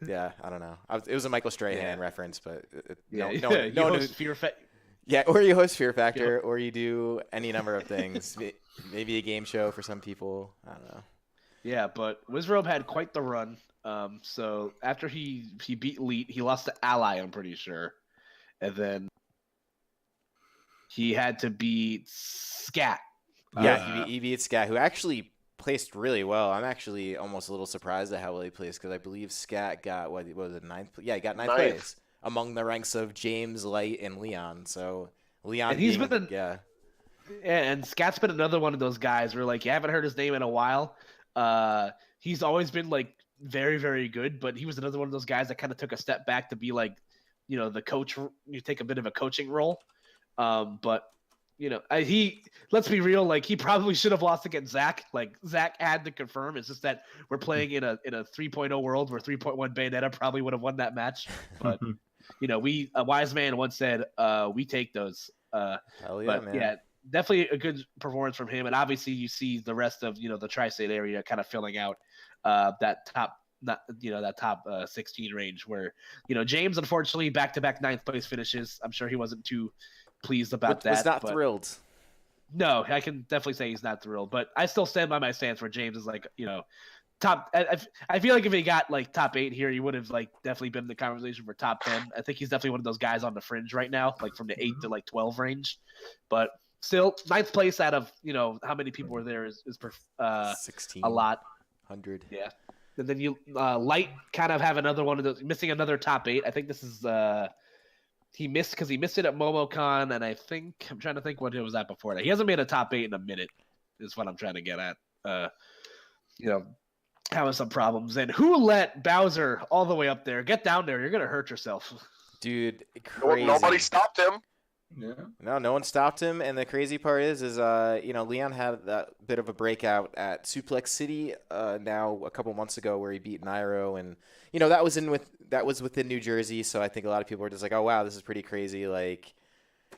yeah, I don't know. It was a Michael Strahan reference, but no one yeah, or you host Fear Factor, or you do any number of things. Maybe a game show for some people. I don't know. Yeah, but Wizrobe had quite the run. So after he beat Elite, he lost to Ally, I'm pretty sure. And then he had to beat Scat. Yeah, he beat Scat, who actually placed really well. I'm actually almost a little surprised at how well he placed because I believe Scat got, what was it, ninth? Yeah, he got ninth place among the ranks of James, Light, and Leon. So Leon, and Scat's been another one of those guys where like you haven't heard his name in a while. He's always been like very, very good, but he was another one of those guys that kind of took a step back to be like, the coach. You take a bit of a coaching role, but let's be real. Like he probably should have lost against Zach. Like Zach had to confirm. It's just that we're playing in a 3.0 world where 3.1 Bayonetta probably would have won that match. But a wise man once said, "We take those." Hell yeah, but man. Yeah, definitely a good performance from him. And obviously, you see the rest of the tri-state area kind of filling out that top. That top 16 range where James, unfortunately, back-to-back ninth place finishes. I'm sure he wasn't too pleased about that. Was not thrilled. No, I can definitely say he's not thrilled, but I still stand by my stance where James is like, top. I feel like if he got like top 8 here, he would have like definitely been in the conversation for top 10. I think he's definitely one of those guys on the fringe right now, like from the 8 to like 12 range. But still, ninth place out of how many people were there is 16, a lot. 100. Yeah. And then you Light kind of have another one of those, missing another top 8. I think this is he missed it at MomoCon, and I think I'm trying to think what it was at before that. He hasn't made a top 8 in a minute, is what I'm trying to get at. Having some problems. And who let Bowser all the way up there? Get down there. You're gonna hurt yourself. Dude, crazy. Nobody stopped him. Yeah. No one stopped him. And the crazy part is Leon had that bit of a breakout at Suplex City now a couple months ago where he beat Nairo, and that was within New Jersey. So I think a lot of people were just like, oh wow, this is pretty crazy. Like,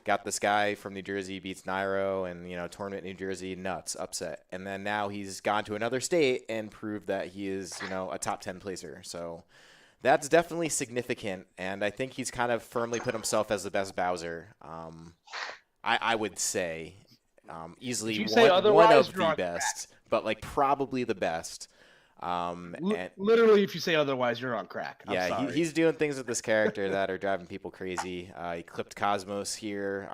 got this guy from New Jersey beats Nairo, and tournament New Jersey, nuts, upset. And then now he's gone to another state and proved that he is a top 10 placer. So that's definitely significant, and I think he's kind of firmly put himself as the best Bowser. I would say easily one of the best, but like probably the best. Literally, if you say otherwise, you're on crack. He's doing things with this character that are driving people crazy. He clipped Cosmos here.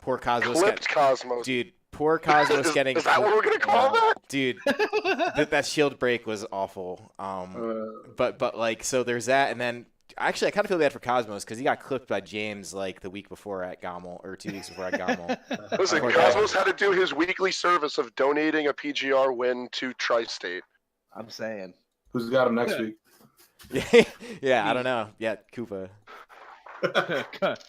Poor Cosmos. Cosmos. Dude, poor Cosmos getting. Is that what we're gonna call that? Dude, that shield break was awful. But like, so there's that, and then actually I kind of feel bad for Cosmos because he got clipped by James like the week before at Gommel, or 2 weeks before at Gommel. Listen, Cosmos had to do his weekly service of donating a PGR win to Tri-State. I'm saying. Who's got him next week? Yeah, I don't know. Yeah, Koopa.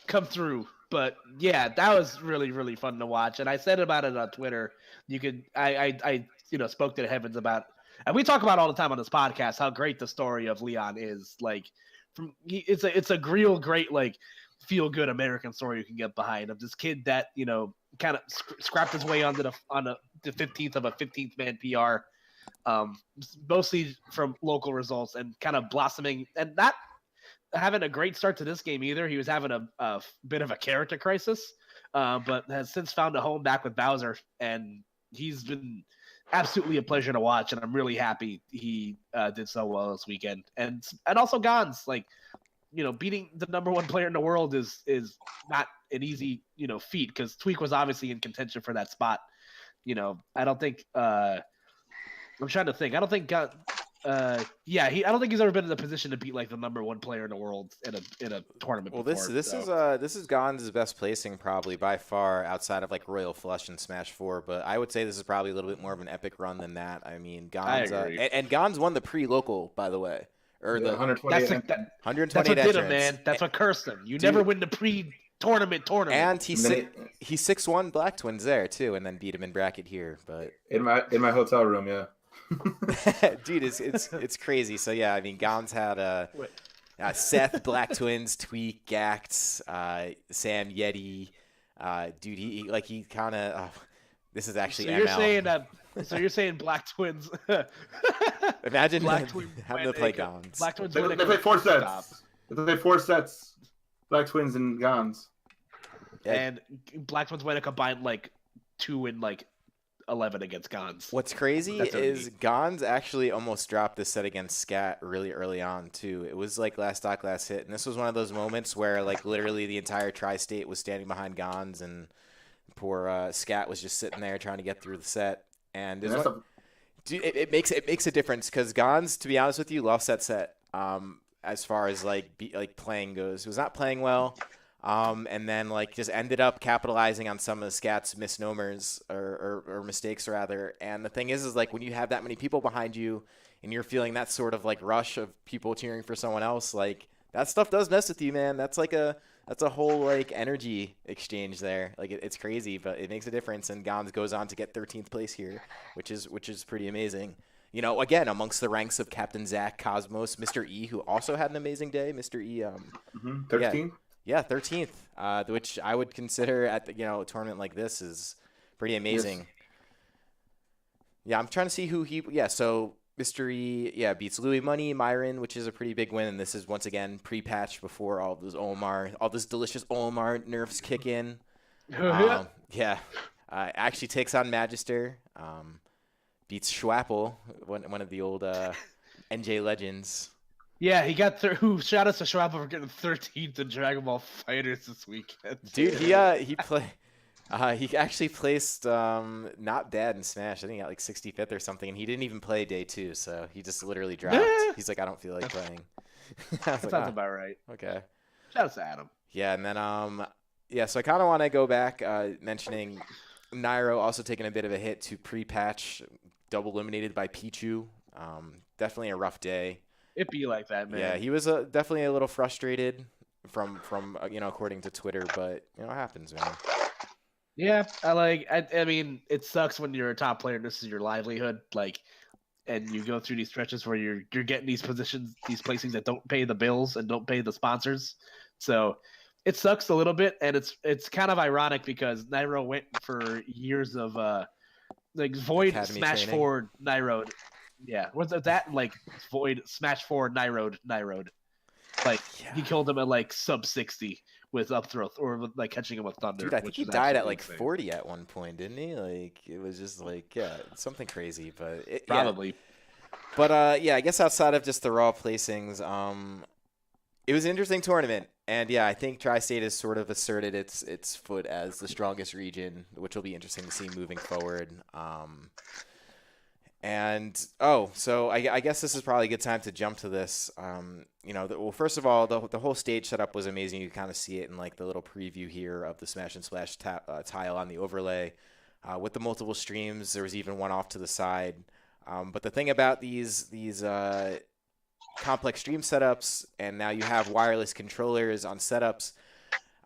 Come through. But yeah, that was really, really fun to watch. And I said about it on Twitter. I spoke to the heavens about, and we talk about all the time on this podcast how great the story of Leon is. Like, it's a real great like feel good American story you can get behind, of this kid that kind of scrapped his way onto the 15th of a 15th man PR. Mostly from local results, and kind of blossoming, and not having a great start to this game either. He was having a bit of a character crisis, but has since found a home back with Bowser, and he's been absolutely a pleasure to watch. And I'm really happy he did so well this weekend. And also Gons, like, beating the number 1 player in the world is not an easy feat, because Tweak was obviously in contention for that spot. I don't think. I'm trying to think. I don't think Yeah, I don't think he's ever been in a position to beat like the #1 player in the world in a tournament Well, before. this is Gon's best placing probably by far outside of like Royal Flush and Smash 4, but I would say this is probably a little bit more of an epic run than that. I mean, Gon's and Gon's won the pre-local, by the way, or the 128. That's what did him, man. That's what cursed him. You never win the pre-tournament. And he's 6'1" Black Twins there too, and then beat him in bracket here. But in my hotel room, yeah. Dude, it's crazy. So yeah, I mean, Gon's had Seth, Black Twins, Tweak, Gact, Sam, Yeti. Dude, he kind of. This is actually so ML. You're saying that. So you're saying Black Twins. Imagine Black Twins having to play Gons. Black Twins. They play 4 sets. They play 4 sets. Black Twins and Gons. Yeah. And Black Twins win a combined like 2 and like 11 against Gons. What's crazy is Gons actually almost dropped this set against Scat really early on too. It was like last stock, last hit, and this was one of those moments where like literally the entire tri-state was standing behind Gons, and poor Scat was just sitting there trying to get through the set. And dude, it makes a difference because Gons, to be honest with you, lost that set. As far as like playing goes, he was not playing well. And then like just ended up capitalizing on some of the Scat's misnomers or mistakes rather. And the thing is like when you have that many people behind you and you're feeling that sort of like rush of people cheering for someone else, like that stuff does mess with you, man. That's a whole like energy exchange there. Like it's crazy, but it makes a difference. And Gons goes on to get 13th place here, which is pretty amazing. You know, again, amongst the ranks of Captain Zach, Cosmos, Mr. E, who also had an amazing day. Mr. E, 13th. Yeah, 13th, which I would consider at a tournament like this is pretty amazing. Yes. Yeah, I'm trying to see who he. Yeah, so Mr. E, beats Louis Money, Myron, which is a pretty big win, and this is once again pre-patch before all this delicious Olimar nerfs kick in. Actually takes on Magister. Beats Schwapple, one of the old NJ legends. Yeah, he got through. Shout out to Schwapple for getting 13th in Dragon Ball Fighters this weekend. Dude, he actually placed not bad in Smash. I think he got like 65th or something, and he didn't even play day 2, so he just literally dropped. He's like, I don't feel like playing. That sounds about right. Okay. Shout out to Adam. Yeah, and then so I kind of want to go back mentioning Nairo also taking a bit of a hit to pre-patch, double eliminated by Pichu. Definitely a rough day. It be like that, man. Yeah, he was definitely a little frustrated from according to Twitter, but it happens, man. Yeah, I mean, it sucks when you're a top player and this is your livelihood, like, and you go through these stretches where you're getting these positions, these placings that don't pay the bills and don't pay the sponsors. So it sucks a little bit, and it's kind of ironic because Nairo went for years of like Void Academy Smash training. 4 Nairo. Yeah, was that like Void Smash 4 Nairo? Like he killed him at like sub 60 with up throw or like catching him with thunder. Dude, I think he died at like 40 at one point, didn't he? Like it was just like something crazy, but probably. Yeah. But I guess outside of just the raw placings, it was an interesting tournament, and I think Tri-State has sort of asserted its foot as the strongest region, which will be interesting to see moving forward. So I guess this is probably a good time to jump to this. First of all, the whole stage setup was amazing. You kind of see it in like the little preview here of the Smash and Splash tile on the overlay. With the multiple streams, there was even one off to the side. But the thing about these complex stream setups, and now you have wireless controllers on setups,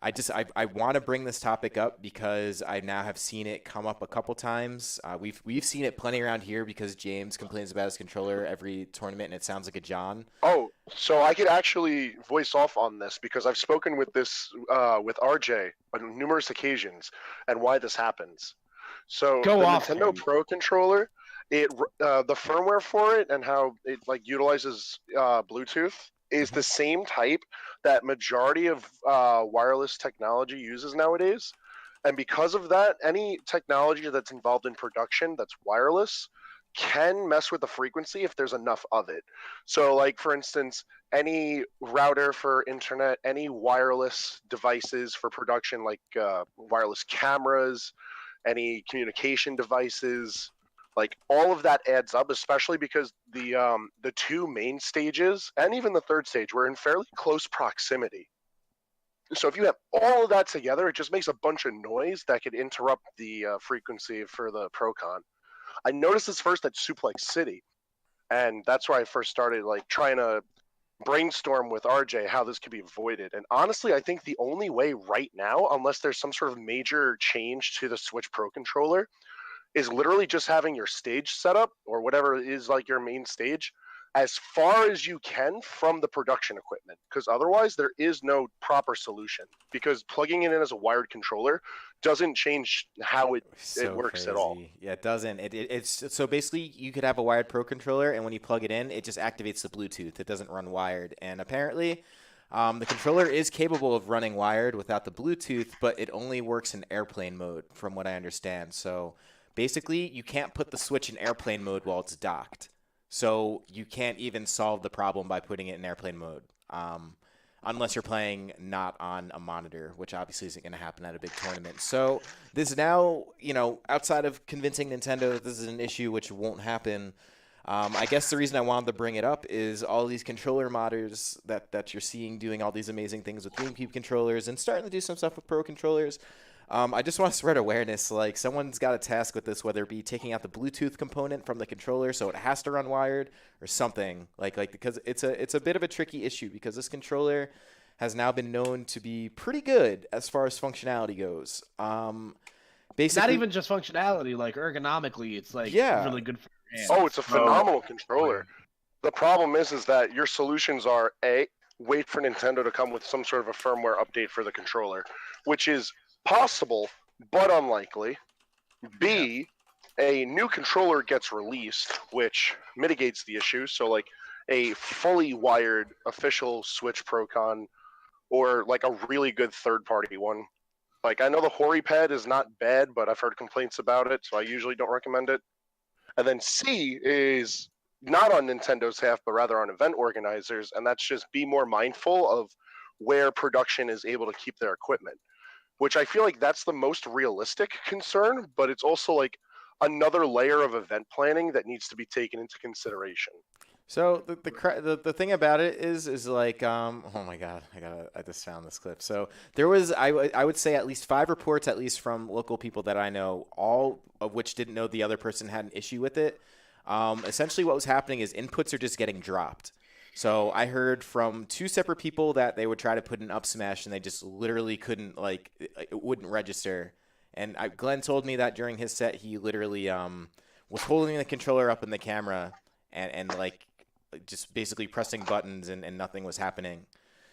I want to bring this topic up because I now have seen it come up a couple times. We've seen it plenty around here because James complains about his controller every tournament, and it sounds like a John. Oh, so I could actually voice off on this because I've spoken with this with RJ on numerous occasions and why this happens. So the Nintendo Pro controller, the firmware for it and how it like utilizes Bluetooth is the same type that majority of wireless technology uses nowadays. And because of that, any technology that's involved in production that's wireless can mess with the frequency if there's enough of it. So like, for instance, any router for internet, any wireless devices for production, like wireless cameras, any communication devices, Like all of that adds up, especially because the two main stages and even the third stage were in fairly close proximity. So if you have all of that together, it just makes a bunch of noise that could interrupt the frequency for the Procon. I noticed this first at Suplex City, and that's where I first started like trying to brainstorm with RJ how this could be avoided. And honestly, I think the only way right now, unless there's some sort of major change to the Switch Pro controller, is literally just having your stage set up or whatever is like your main stage as far as you can from the production equipment, because otherwise there is no proper solution, because plugging it in as a wired controller doesn't change how it works at all. Yeah, it doesn't. It's so basically you could have a wired Pro controller, and when you plug it in, it just activates the Bluetooth. It doesn't run wired, and apparently the controller is capable of running wired without the Bluetooth, but it only works in airplane mode from what I understand. So basically you can't put the Switch in airplane mode while it's docked. So you can't even solve the problem by putting it in airplane mode, unless you're playing not on a monitor, which obviously isn't going to happen at a big tournament. So this is now, outside of convincing Nintendo that this is an issue which won't happen, I guess the reason I wanted to bring it up is all these controller modders that you're seeing doing all these amazing things with GameCube controllers and starting to do some stuff with Pro controllers. I just want to spread awareness. Like, someone's got a task with this, whether it be taking out the Bluetooth component from the controller so it has to run wired or something. Like because it's a bit of a tricky issue, because this controller has now been known to be pretty good as far as functionality goes. Basically, not even just functionality, like ergonomically, it's like really good for your hands. Oh, it's a phenomenal controller. The problem is that your solutions are wait for Nintendo to come with some sort of a firmware update for the controller, which is possible, but unlikely. B, a new controller gets released, which mitigates the issue. So, like, a fully wired official Switch Procon, or like a really good third-party one. Like, I know the HoriPad is not bad, but I've heard complaints about it, so I usually don't recommend it. And then C is not on Nintendo's half, but rather on event organizers, and that's just be more mindful of where production is able to keep their equipment, which I feel like that's the most realistic concern, but it's also like another layer of event planning that needs to be taken into consideration. So the thing about it is like, oh my God, I just found this clip. So there was, I would say, at least 5 reports, at least from local people that I know, all of which didn't know the other person had an issue with it. Essentially what was happening is inputs are just getting dropped. So I heard from 2 separate people that they would try to put an up smash and they just literally couldn't, like, it wouldn't register. And Glenn told me that during his set he literally was holding the controller up in the camera and like just basically pressing buttons and nothing was happening.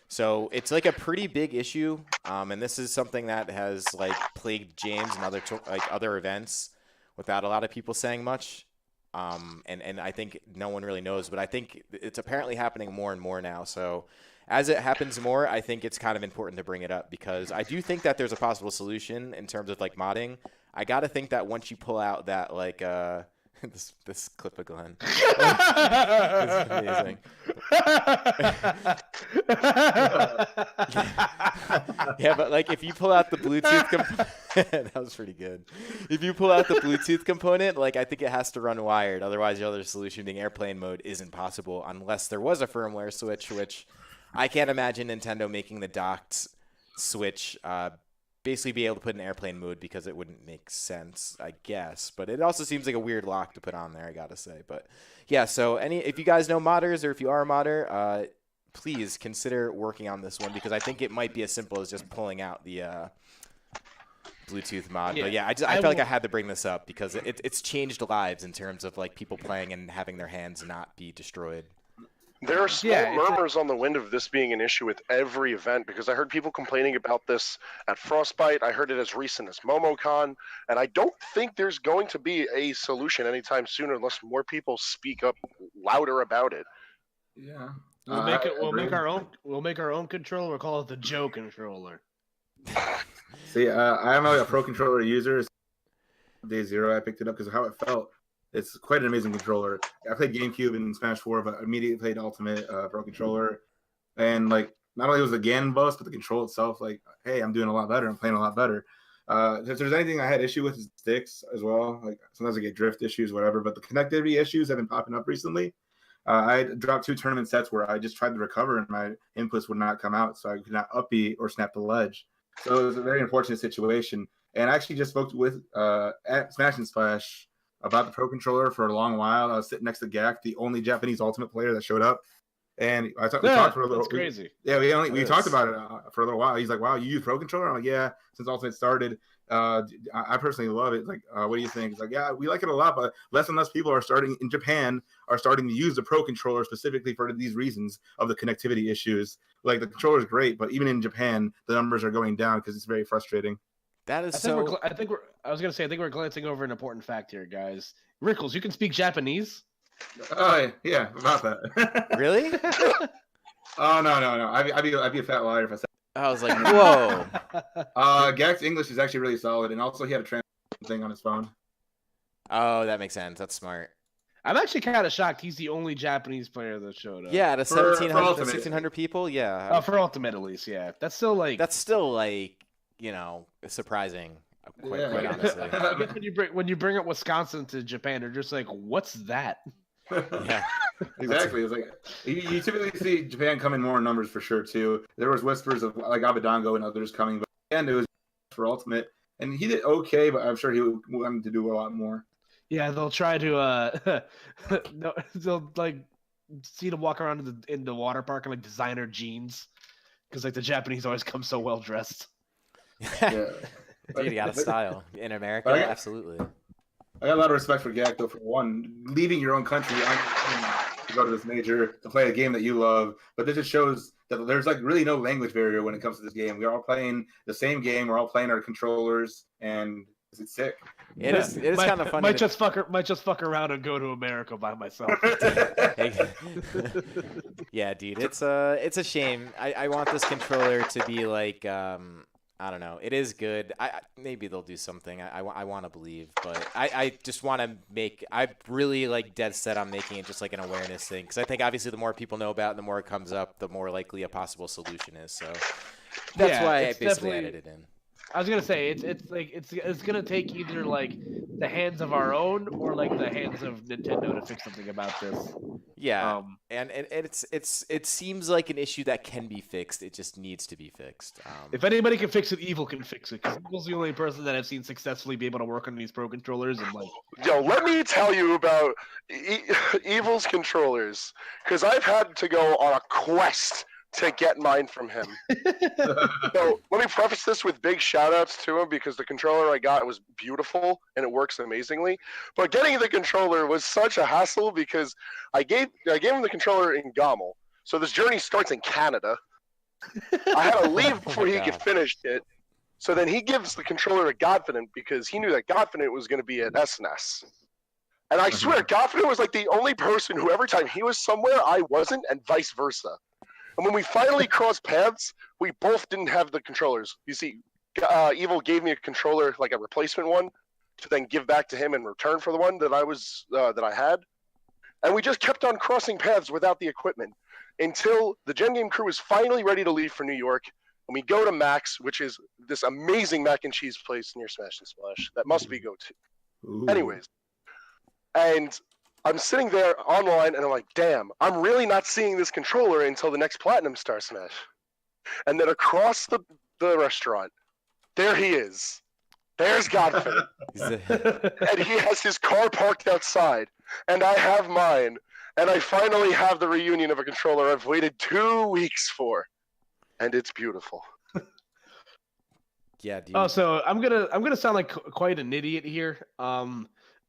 So it's like a pretty big issue, and this is something that has like plagued James and other events without a lot of people saying much. And I think no one really knows, but I think it's apparently happening more and more now. So as it happens more, I think it's kind of important to bring it up, because I do think that there's a possible solution in terms of like modding. I got to think that once you pull out that like this clip of Glenn, it's amazing. Yeah, but like if you pull out the Bluetooth component, that was pretty good. If you pull out the Bluetooth component, like I think it has to run wired. Otherwise, the other solution, being airplane mode, isn't possible unless there was a firmware switch, which I can't imagine Nintendo making the docked Switch basically be able to put in airplane mode, because it wouldn't make sense, I guess. But it also seems like a weird lock to put on there, I gotta say. But yeah, so if you guys know modders, or if you are a modder, please consider working on this one, because I think it might be as simple as just pulling out the Bluetooth mod. Yeah. But yeah, I felt like I had to bring this up, because it's changed lives in terms of like people playing and having their hands not be destroyed. There are small murmurs on the wind of this being an issue with every event, because I heard people complaining about this at Frostbite. I heard it as recent as MomoCon, and I don't think there's going to be a solution anytime soon unless more people speak up louder about it. Yeah, we'll make it. We'll make our own. We'll make our own controller. We'll call it the Joe controller. See, I'm a Pro controller user. Day 0, I picked it up because of how it felt. It's quite an amazing controller. I played GameCube and Smash 4, but immediately played Ultimate Pro Controller. And, like, not only was the GAN boost, but the control itself, like, hey, I'm doing a lot better. I'm playing a lot better. If there's anything I had issue with, is sticks as well. Like sometimes I get drift issues, whatever. But the connectivity issues have been popping up recently. I dropped 2 tournament sets where I just tried to recover and my inputs would not come out, so I could not up B or snap the ledge. So it was a very unfortunate situation. And I actually just spoke with at Smash and Splash about the Pro Controller for a long while. I was sitting next to Gak, the only Japanese Ultimate player that showed up. And we talked for a little. That's crazy. We talked about it for a little while. He's like, "Wow, you use Pro Controller?" I'm like, "Yeah, since Ultimate started." I personally love it. Like, what do you think? He's like, "Yeah, we like it a lot, but less and less people are starting in Japan to use the Pro Controller specifically for these reasons of the connectivity issues. Like, the controller is great, but even in Japan, the numbers are going down because it's very frustrating." That is I was gonna say I think we're glancing over an important fact here, guys. Rickles, you can speak Japanese. Oh yeah, about that. Really? Oh no. I'd be a fat liar if I said. I was like, whoa. Gak's English is actually really solid, and also he had a translation thing on his phone. Oh, that makes sense. That's smart. I'm actually kind of shocked he's the only Japanese player that showed up. Yeah, to For 1,700, Ultimate. 1,600 people, yeah. For Ultimate at least, yeah. That's still like surprising. Quite honestly. Yeah. I guess when you bring up Wisconsin to Japan, they're just like, what's that? Yeah. Exactly. It's like you typically see Japan come in more in numbers for sure too. There was whispers of like Abadango and others coming, but and it was for Ultimate, and he did okay, but I'm sure he wanted to do a lot more. Yeah, they'll try to no, they'll like see him walk around in the water park in like designer jeans, because like the Japanese always come so well dressed. Yeah. Dude, you got a style. In America, absolutely. I got a lot of respect for Gak, though. For one, leaving your own country to go to this major to play a game that you love, but this just shows that there's like really no language barrier when it comes to this game. We're all playing the same game. We're all playing our controllers, and it's sick. It is kind of funny. Might just fuck around and go to America by myself. Yeah, dude, it's a shame. I want this controller to be like I don't know. It is good. Maybe they'll do something. I want to believe, but I just want to make. I'm really like dead set on making it just like an awareness thing, because I think obviously the more people know about it, the more it comes up, the more likely a possible solution is. So that's why I basically added it in. I was gonna say it's gonna take either like the hands of our own or like the hands of Nintendo to fix something about this. Yeah, and it seems like an issue that can be fixed. It just needs to be fixed. If anybody can fix it, Evil can fix it. Because Evil's the only person that I've seen successfully be able to work on these Pro Controllers and like. Yo, let me tell you about Evil's controllers, because I've had to go on a quest to get mine from him. So let me preface this with big shout outs to him, because the controller I got was beautiful and it works amazingly. But getting the controller was such a hassle, because I gave him the controller in Gommel. So this journey starts in Canada. I had to leave before he could finish it. So then he gives the controller to Godfident, because he knew that Godfident was going to be at SNS. And I swear, Godfident was like the only person who every time he was somewhere, I wasn't, and vice versa. And when we finally crossed paths, we both didn't have the controllers. You see, Evil gave me a controller, like a replacement one, to then give back to him in return for the one that I had. And we just kept on crossing paths without the equipment until the Gen Game crew was finally ready to leave for New York. And we go to Max, which is this amazing mac and cheese place near Smash and Splash that must be go-to. Anyways, and I'm sitting there online, and I'm like, damn, I'm really not seeing this controller until the next Platinum Star Smash. And then across the restaurant, there he is. There's Godfrey. And he has his car parked outside, and I have mine. And I finally have the reunion of a controller I've waited 2 weeks for. And it's beautiful. Yeah, dude. Oh, so I'm gonna sound like quite an idiot here.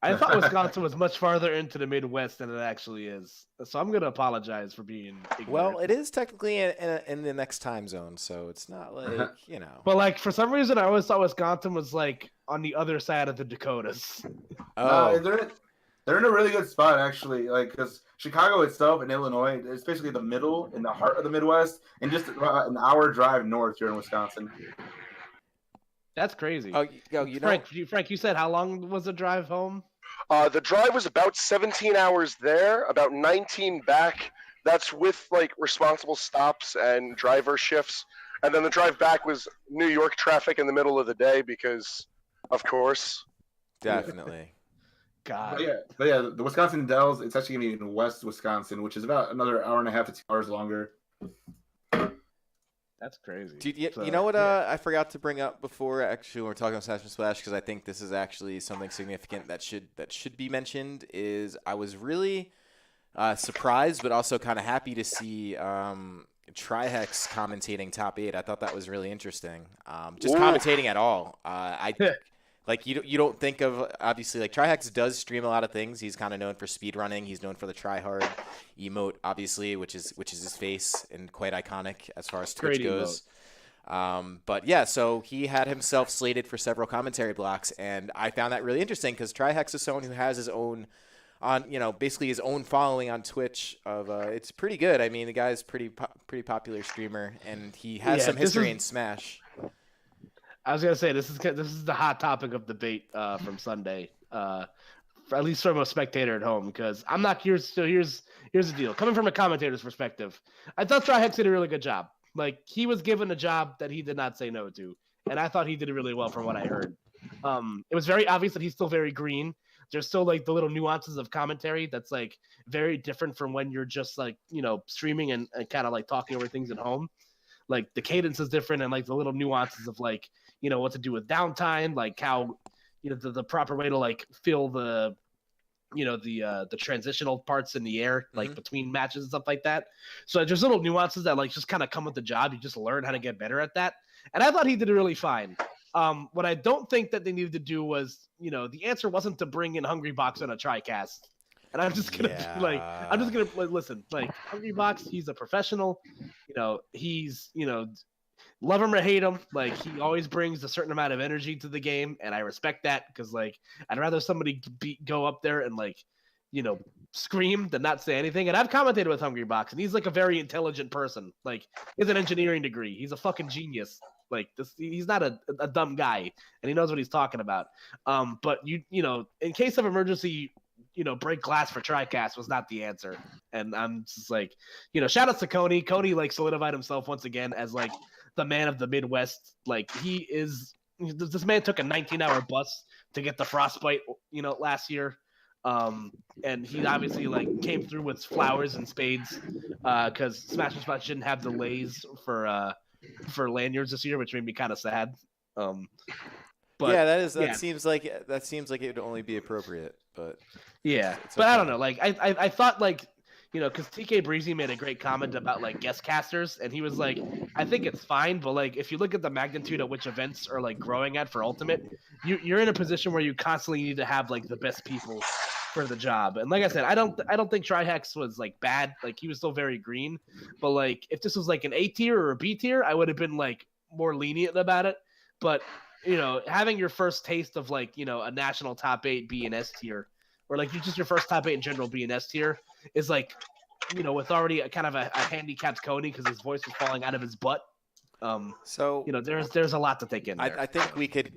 I thought Wisconsin was much farther into the Midwest than it actually is. So I'm going to apologize for being ignorant. Well, it is technically in the next time zone, so it's not like, But like for some reason, I always thought Wisconsin was like on the other side of the Dakotas. Oh. They're in a really good spot, actually, like because Chicago itself and Illinois, it's basically the middle, in the heart of the Midwest, and just an hour drive north you're in Wisconsin. That's crazy. Oh, Frank, you said how long was the drive home? The drive was about 17 hours there, about 19 back. That's with like responsible stops and driver shifts. And then the drive back was New York traffic in the middle of the day because, of course. Definitely. God. But yeah, the Wisconsin Dells, it's actually going to be in West Wisconsin, which is about another hour and a half to 2 hours longer. That's crazy. Dude, you know what I forgot to bring up before, actually, when we're talking about Smash and Splash, because I think this is actually something significant that should be mentioned, is I was really surprised but also kind of happy to see Trihex commentating top 8. I thought that was really interesting. Just commentating at all. Like you don't think of, obviously, like Trihex does stream a lot of things. He's kind of known for speed running. He's known for the try hard emote, obviously, which is his face and quite iconic as far as Twitch goes. But yeah, so he had himself slated for several commentary blocks, and I found that really interesting because Trihex is someone who has his own basically his own following on Twitch. It's pretty good. I mean, the guy's pretty popular streamer, and he has some history in Smash. I was gonna say this is the hot topic of debate from Sunday, at least from a spectator at home, because I'm not here. So here's the deal. Coming from a commentator's perspective, I thought Trihex did a really good job. Like, he was given a job that he did not say no to, and I thought he did it really well from what I heard. It was very obvious that he's still very green. There's still like the little nuances of commentary that's like very different from when you're just like, streaming and kind of like talking over things at home. Like, the cadence is different, and like the little nuances of like, what to do with downtime, like how, the proper way to like fill the, the transitional parts in the air, like between matches and stuff like that. So there's little nuances that like just kind of come with the job. You just learn how to get better at that. And I thought he did it really fine. What I don't think that they needed to do was, the answer wasn't to bring in Hungry Box on a TriCast. And I'm just gonna listen, like, Hungry Box, he's a professional. He's, love him or hate him, like, he always brings a certain amount of energy to the game, and I respect that, because like, I'd rather somebody go up there and like, scream than not say anything. And I've commentated with Hungry Box, and he's like a very intelligent person. Like, he has an engineering degree. He's a fucking genius. Like, he's not a dumb guy, and he knows what he's talking about. But in case of emergency, break glass for TriCast was not the answer. And I'm just like, shout out to Coney. Coney like solidified himself once again as like the man of the Midwest. Like, this man took a 19-hour bus to get the frostbite, last year. And he obviously like came through with flowers and spades, because Smash and Splash didn't have delays for lanyards this year, which made me kind of sad. But yeah, that seems like it would only be appropriate, but yeah, but okay. I don't know. Like, I thought, like, because TK Breezy made a great comment about like guest casters, and he was like, I think it's fine, but like, if you look at the magnitude at which events are like growing at for Ultimate, you're in a position where you constantly need to have like the best people for the job. And like I said, I don't think Trihex was like bad. Like, he was still very green, but like, if this was like an A tier or a B tier, I would have been like more lenient about it. But having your first taste of like, a national top 8 be an S tier, or like just your first top 8 in general be an S tier, is like, with already a kind of a handicapped Cody because his voice was falling out of his butt. So there's a lot to take in there. I think we could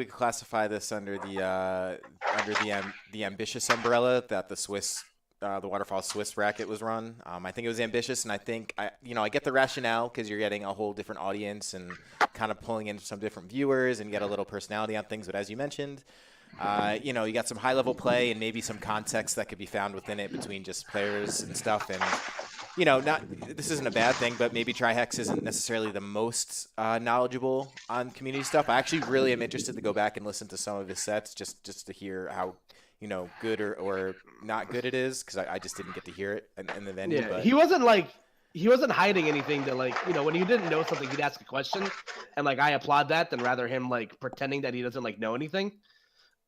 classify this under the ambitious umbrella that the waterfall Swiss bracket was run. I think it was ambitious, and I think I get the rationale because you're getting a whole different audience and kind of pulling in some different viewers and get a little personality on things. But as you mentioned, you got some high level play and maybe some context that could be found within it between just players and stuff. And this isn't a bad thing, but maybe Trihex isn't necessarily the most knowledgeable on community stuff. I actually really am interested to go back and listen to some of his sets just to hear how good or not good it is, because I just didn't get to hear it in the venue. Yeah, but he wasn't hiding anything that, like, when he didn't know something, he'd ask a question, and like, I applaud that than rather him like pretending that he doesn't like know anything.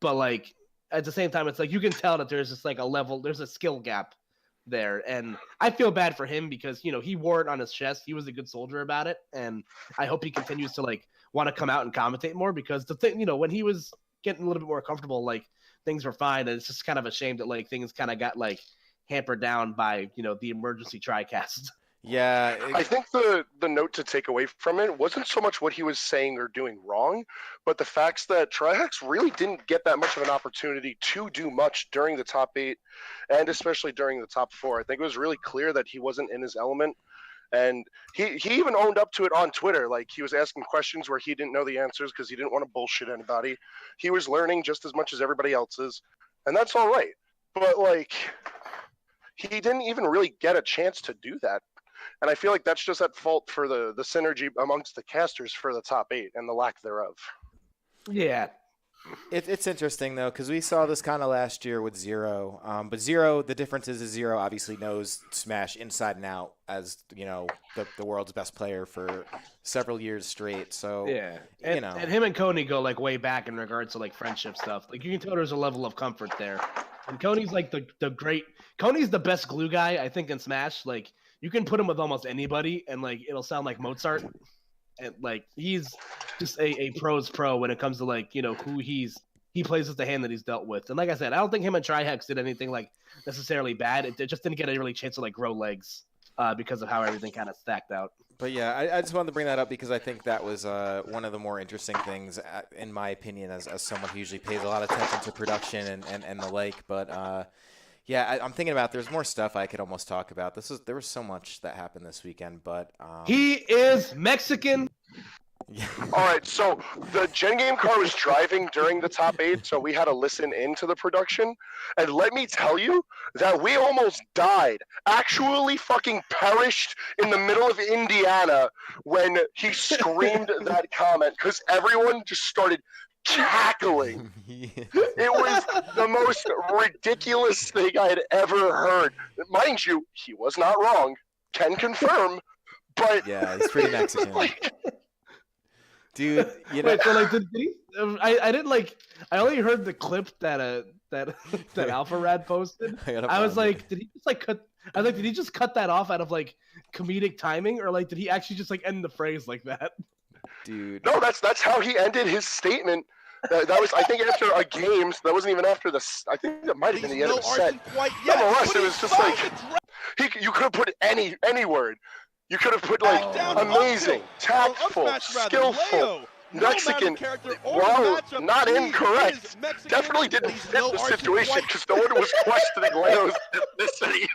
But like, at the same time, it's like you can tell that there's just like there's a skill gap there, and I feel bad for him because he wore it on his chest. He was a good soldier about it, and I hope he continues to like want to come out and commentate more, because the thing, when he was getting a little bit more comfortable, like, things were fine, and it's just kind of a shame that like things kind of got like hampered down by the emergency TriCast. Yeah, I think the note to take away from it wasn't so much what he was saying or doing wrong, but the facts that Trihex really didn't get that much of an opportunity to do much during the top 8, and especially during the top 4. I think it was really clear that he wasn't in his element. And he even owned up to it on Twitter. Like, he was asking questions where he didn't know the answers because he didn't want to bullshit anybody. He was learning just as much as everybody else is, and that's all right. But, like, he didn't even really get a chance to do that. And I feel like that's just at fault for the synergy amongst the casters for the top 8 and the lack thereof. Yeah. It's interesting, though, because we saw this kind of last year with Zero. But Zero, the difference is Zero obviously knows Smash inside and out as, the world's best player for several years straight. So, yeah. And him and Coney go, like, way back in regards to, like, friendship stuff. Like, you can tell there's a level of comfort there. And Coney's, like, Coney's the best glue guy, I think, in Smash. Like, you can put him with almost anybody, and, like, it'll sound like Mozart. And, like, he's just a pro's pro when it comes to, like, who he plays with the hand that he's dealt with. And like I said, I don't think him and Trihex did anything, like, necessarily bad. It just didn't get a really chance to, like, grow legs because of how everything kind of stacked out. But, yeah, I just wanted to bring that up because I think that was one of the more interesting things, in my opinion, as someone who usually pays a lot of attention to production and the like. But, yeah, I'm thinking about there's more stuff I could almost talk about. There was so much that happened this weekend, but he is Mexican. Yeah. All right, so the Gen Game car was driving during the top 8, so we had to listen into the production. And let me tell you that we almost died, actually fucking perished in the middle of Indiana when he screamed that comment because everyone just started cackling. It was the most ridiculous thing I had ever heard. Mind you, he was not wrong. Can confirm, but yeah, he's pretty Mexican. Dude, Wait, so like, did he? I didn't like. I only heard the clip that Alpha Rad posted. I was like, did he just like cut? I was like, did he just cut that off out of like comedic timing, or like did he actually just like end the phrase like that? Dude. No, that's how he ended his statement. That was, I think, after a game. So that wasn't even after the. I think that might have been the end of the set. Nonetheless, it was just like you could have put any word. You could have put like amazing, tactful, skillful, Mexican. While not incorrect, definitely didn't fit the situation because no one was questioning Leo's ethnicity.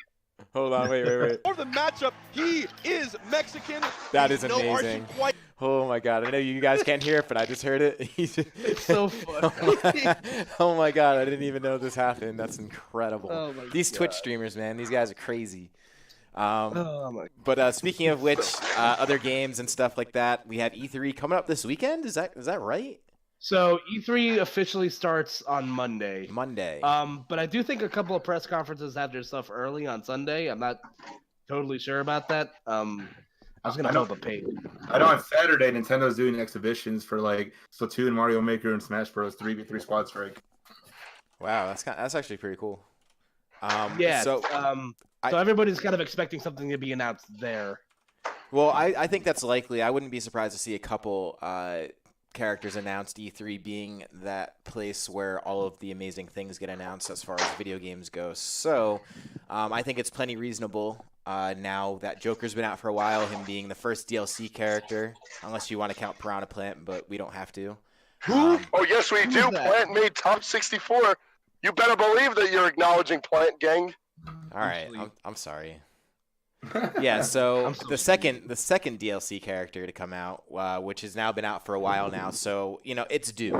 Hold on, wait. For the matchup, he is Mexican. That is amazing. Oh my god, I know you guys can't hear it, but I just heard it. It's so funny. Oh my god, I didn't even know this happened. That's incredible. Oh my These god. Twitch streamers, man, these guys are crazy. Oh my. But speaking of which, other games and stuff like that, we have E3 coming up this weekend. Is that right? So E3 officially starts on Monday. But I do think a couple of press conferences have their stuff early on Sunday. I'm not totally sure about that. I was gonna hope a page. I know on Saturday Nintendo's doing exhibitions for like Splatoon, Mario Maker, and Smash Bros. 3v3 Squad Strike. Wow, that's actually pretty cool. Yeah. So everybody's kind of expecting something to be announced there. Well, I think that's likely. I wouldn't be surprised to see a couple characters announced, E3 being that place where all of the amazing things get announced as far as video games go. So I think it's plenty reasonable now that Joker's been out for a while, him being the first DLC character, unless you want to count Piranha Plant, but we don't have to. Oh, yes, we do. Plant made top 64. You better believe that you're acknowledging Plant, gang. All right, I'm sorry. Yeah, so the second DLC character to come out, which has now been out for a while now, so it's due.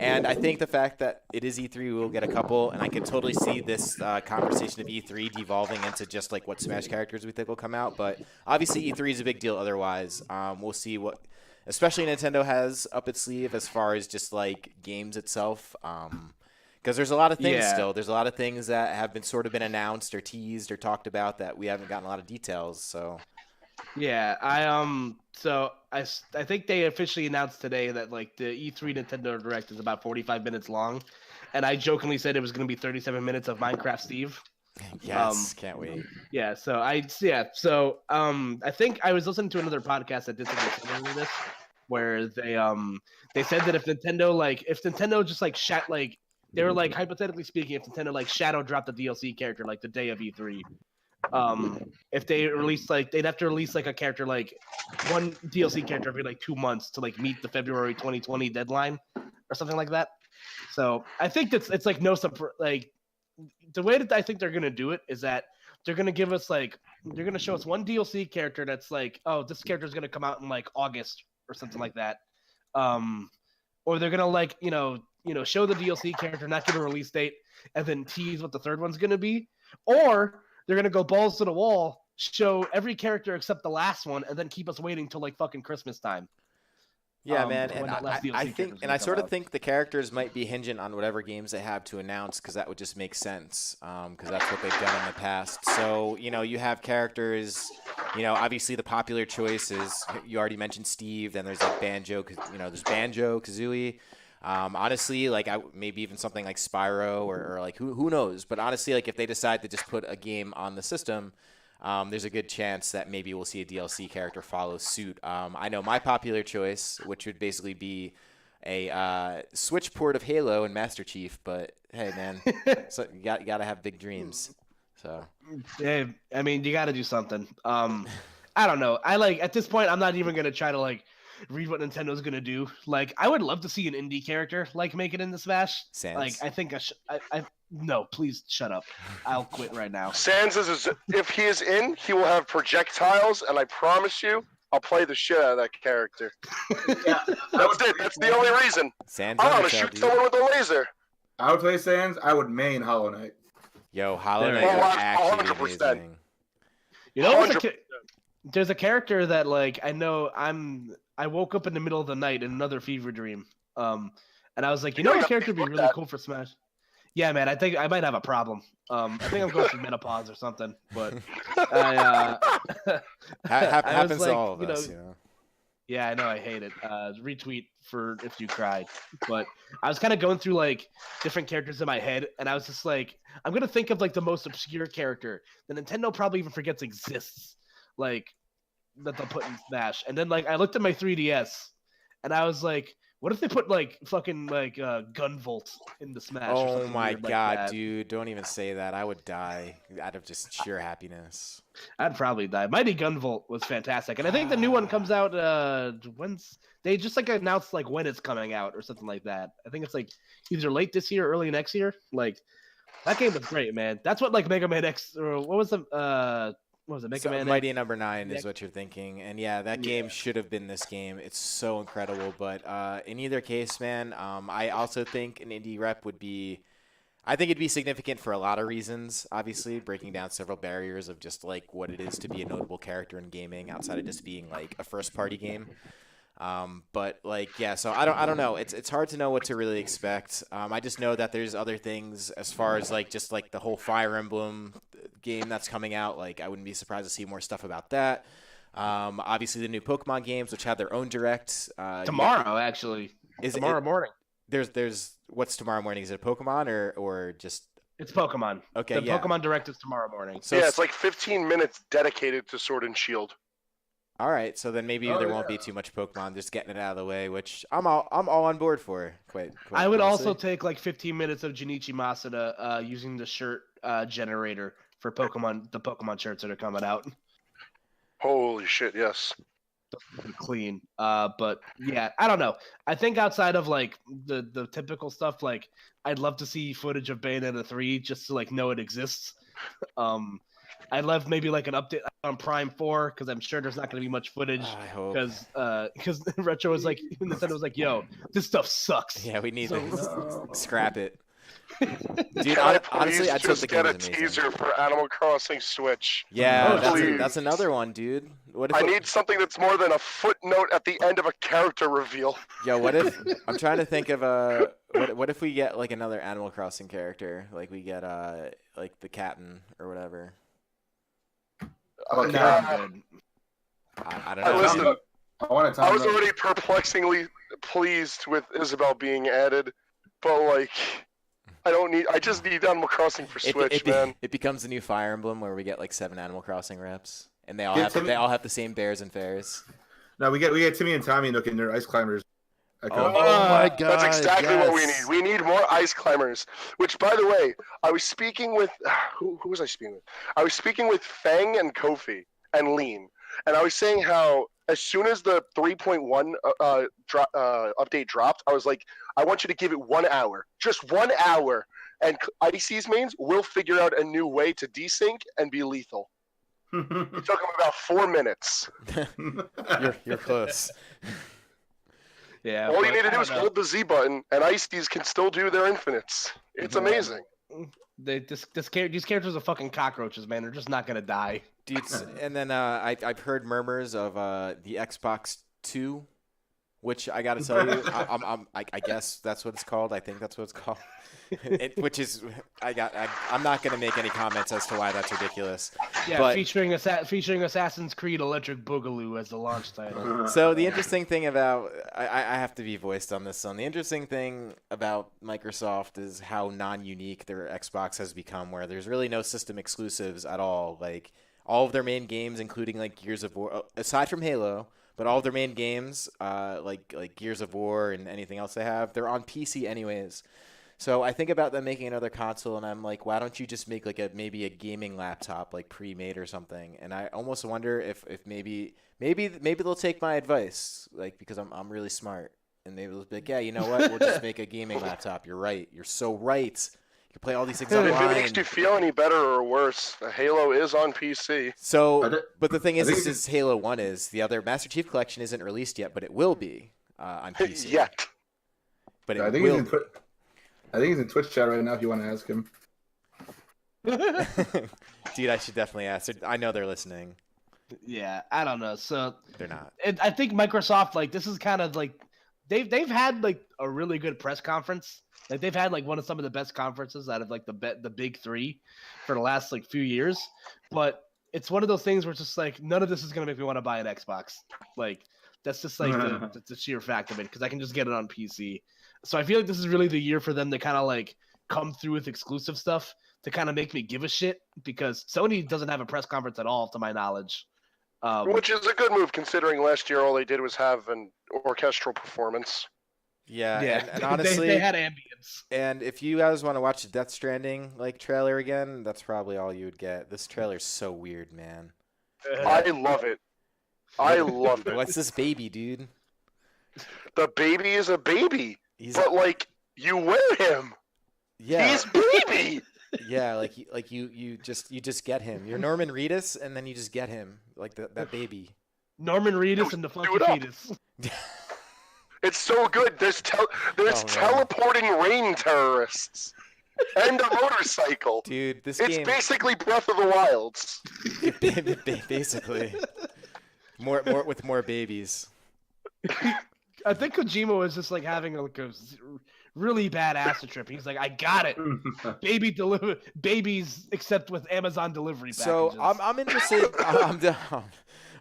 And I think the fact that it is E3, we'll get a couple, and I could totally see this conversation of E3 devolving into just like what Smash characters we think will come out. But obviously E3 is a big deal. Otherwise, we'll see what, especially Nintendo has up its sleeve as far as just like games itself. Because there's a lot of things still. There's a lot of things that have been been announced or teased or talked about that we haven't gotten a lot of details. So, yeah, I think they officially announced today that like the E3 Nintendo Direct is about 45 minutes long, and I jokingly said it was going to be 37 minutes of Minecraft Steve. Yes, can't wait. Yeah, so I think I was listening to another podcast that did something similar to this, where they said that if Nintendo just like they were like, hypothetically speaking, if Nintendo like shadow dropped the DLC character like the day of E3, if they release they'd have to release like a character like one DLC character every like 2 months to like meet the February 2020 deadline or something like that. So I think it's like no like the way that I think they're gonna do it is that they're gonna give us like they're gonna show us one DLC character that's like, oh, this character is gonna come out in like August or something like that. Or they're gonna like show the DLC character, not give a release date, and then tease what the third one's gonna be. Or they're gonna go balls to the wall, show every character except the last one, and then keep us waiting till like fucking Christmas time. Yeah, man, when and that last DLC I think, character's and gonna I come sort of out. think the characters might be hinging on whatever games they have to announce, because that would just make sense, because that's what they've done in the past. So, you have characters, obviously the popular choice is, you already mentioned Steve, then there's like Banjo, there's Banjo, Kazooie. Honestly, like maybe even something like Spyro or like who knows, but honestly, like if they decide to just put a game on the system, there's a good chance that maybe we'll see a DLC character follow suit. I know my popular choice, which would basically be a Switch port of Halo and Master Chief, but hey, man, so you got to have big dreams. So, Yeah, I mean, you got to do something. I don't know. At this point, I'm not even gonna try to like read what Nintendo's gonna do. Like, I would love to see an indie character like make it into Smash. Sans. Like, I think no, please shut up. I'll quit right now. Sans if he is in, he will have projectiles, and I promise you, I'll play the shit out of that character. Yeah, That's it. That's the only reason. Sans I on want the to show, shoot dude. someone with a laser. I would play Sans. I would main Hollow Knight. Yo, Hollow There Knight you would go. actually be 100%. amazing. You know, Hundred- there's a character that like I know I woke up in the middle of the night in another fever dream. And I was like, You know this you character would be gotta really that. cool for Smash. Yeah, man, I think I might have a problem. I think I'm going through menopause or something. But I Happens like, to all of you know, us, yeah, I know, I hate it. Retweet for if you cried. But I was kind of going through like different characters in my head, and I was just like, I'm gonna think of like the most obscure character that Nintendo probably even forgets exists, like that they'll put in Smash. And then like I looked at my 3DS, and I was like, what if they put like fucking like Gunvolt in the Smash? or Oh something my weird like god, that? dude, don't even say that. I would die out of just sheer happiness. I'd probably die. Mighty Gunvolt was fantastic, and I think the new one comes out when's they just like announced like when it's coming out or something like that. I think it's like either late this year or early next year. Like that game was great, man. That's what like Mega Man X or what was it? Mega So Man Mighty X? Number 9 is X- what you're thinking, and yeah, that game should have been this game. It's so incredible, but in either case, man, I also think an indie rep would be. I think it'd be significant for a lot of reasons, obviously, breaking down several barriers of just like what it is to be a notable character in gaming outside of just being like a first party game. But like, yeah, so I don't know. It's hard to know what to really expect. I just know that there's other things as far as like just like the whole Fire Emblem game that's coming out. Like, I wouldn't be surprised to see more stuff about that. Obviously the new Pokemon games, which have their own direct. Tomorrow, actually. Is Tomorrow it, morning. there's what's tomorrow morning? Is it a Pokemon or just It's Pokemon. okay? The Yeah. Pokemon Direct is tomorrow morning. So yeah, it's like 15 minutes dedicated to Sword and Shield. all right. So then maybe Oh, there won't be too much Pokemon. Just getting it out of the way, which I'm all on board for. Quite I would honestly. also take like 15 minutes of Junichi Masuda using the shirt generator for the Pokemon shirts that are coming out. Holy shit, yes. Clean. But yeah, I don't know. I think outside of like the typical stuff, like I'd love to see footage of Bayonetta 3 just to like know it exists. I'd love maybe like an update on Prime 4 because I'm sure there's not going to be much footage I hope. because Retro was like Nintendo was like, yo, this stuff sucks. Yeah, we need So- to scrap it. Dude, Can I please honestly, I'd hope just the game get a was amazing. teaser for Animal Crossing Switch? Yeah, Oh, please. that's another one, dude. What if I need something that's more than a footnote at the end of a character reveal. Yo, what if I'm trying to think of what if we get like another Animal Crossing character, like we get like the captain or whatever. Oh, No, yeah. I'm good. I don't know. Listen, I want to I talk was about. already perplexingly pleased with Isabel being added, but like, I just need Animal Crossing for Switch, man. It becomes the new Fire Emblem where we get like 7 Animal Crossing reps, and they all Yeah, have Timmy- they all have the same bears and fairs. No, we get Timmy and Tommy looking their ice climbers. Oh my god, That's exactly what we yes. need. We need more ice climbers. Which, by the way, I was speaking with who was I speaking with? I was speaking with Fang and Kofi and Lean, and I was saying how as soon as the 3.1 update dropped, I was like, I want you to give it 1 hour, just 1 hour, and Icy's mains will figure out a new way to desync and be lethal. It took them about 4 minutes. You're close. Yeah. All you need to do is hold the Z button, and Icy's can still do their infinites. It's amazing. These characters are fucking cockroaches, man. They're just not gonna die. Dudes, and then I've heard murmurs of the Xbox 2, which I got to tell you, I guess that's what it's called. I think that's what it's called. Which is I'm not going to make any comments as to why that's ridiculous. Yeah, but, featuring Assassin's Creed Electric Boogaloo as the launch title. So the interesting thing about I have to be voiced on this one. The interesting thing about Microsoft is how non-unique their Xbox has become, where there's really no system exclusives at all. Like all of their main games, including like Gears of War, aside from Halo. But all of their main games, like Gears of War and anything else they have, they're on PC anyways. So I think about them making another console, and I'm like, why don't you just make like maybe a gaming laptop like pre-made or something? And I almost wonder if maybe they'll take my advice, like because I'm really smart, and maybe they'll be like, yeah, you know what? We'll just make a gaming laptop. You're right. You're so right. You can play all these things online. If it makes you feel any better or worse, Halo is on PC. So, but the thing is Halo 1 is. The other Master Chief Collection isn't released yet, but it will be on PC. Yet. But I think he's in Twitch chat right now if you want to ask him. Dude, I should definitely ask. I know they're listening. Yeah, I don't know. So they're not. I think Microsoft, like, this is kind of like they've had like a really good press conference. Like they've had like some of the best conferences out of like the big three for the last like few years. But it's one of those things where it's just like none of this is gonna make me want to buy an Xbox. Like that's just like the sheer fact of it because I can just get it on PC. So I feel like this is really the year for them to kind of like come through with exclusive stuff to kind of make me give a shit because Sony doesn't have a press conference at all, to my knowledge. Which is a good move considering last year all they did was have an orchestral performance. Yeah, and honestly, they had ambience. And if you guys want to watch the Death Stranding like trailer again, that's probably all you would get. This trailer's so weird, man. I love it. I love it. What's this baby, dude? The baby is a baby, but like you wear him. Yeah, he's baby. Yeah, like you just get him. You're Norman Reedus, and then you just get him like that baby. Norman Reedus and the funky fetus. It's so good. There's teleporting rain terrorists and a motorcycle. Dude, it's basically Breath of the Wilds. Basically, more with more babies. I think Kojima was just like having like a really bad acid trip. He's like, I got it. Babies except with Amazon delivery packages. So I'm interested.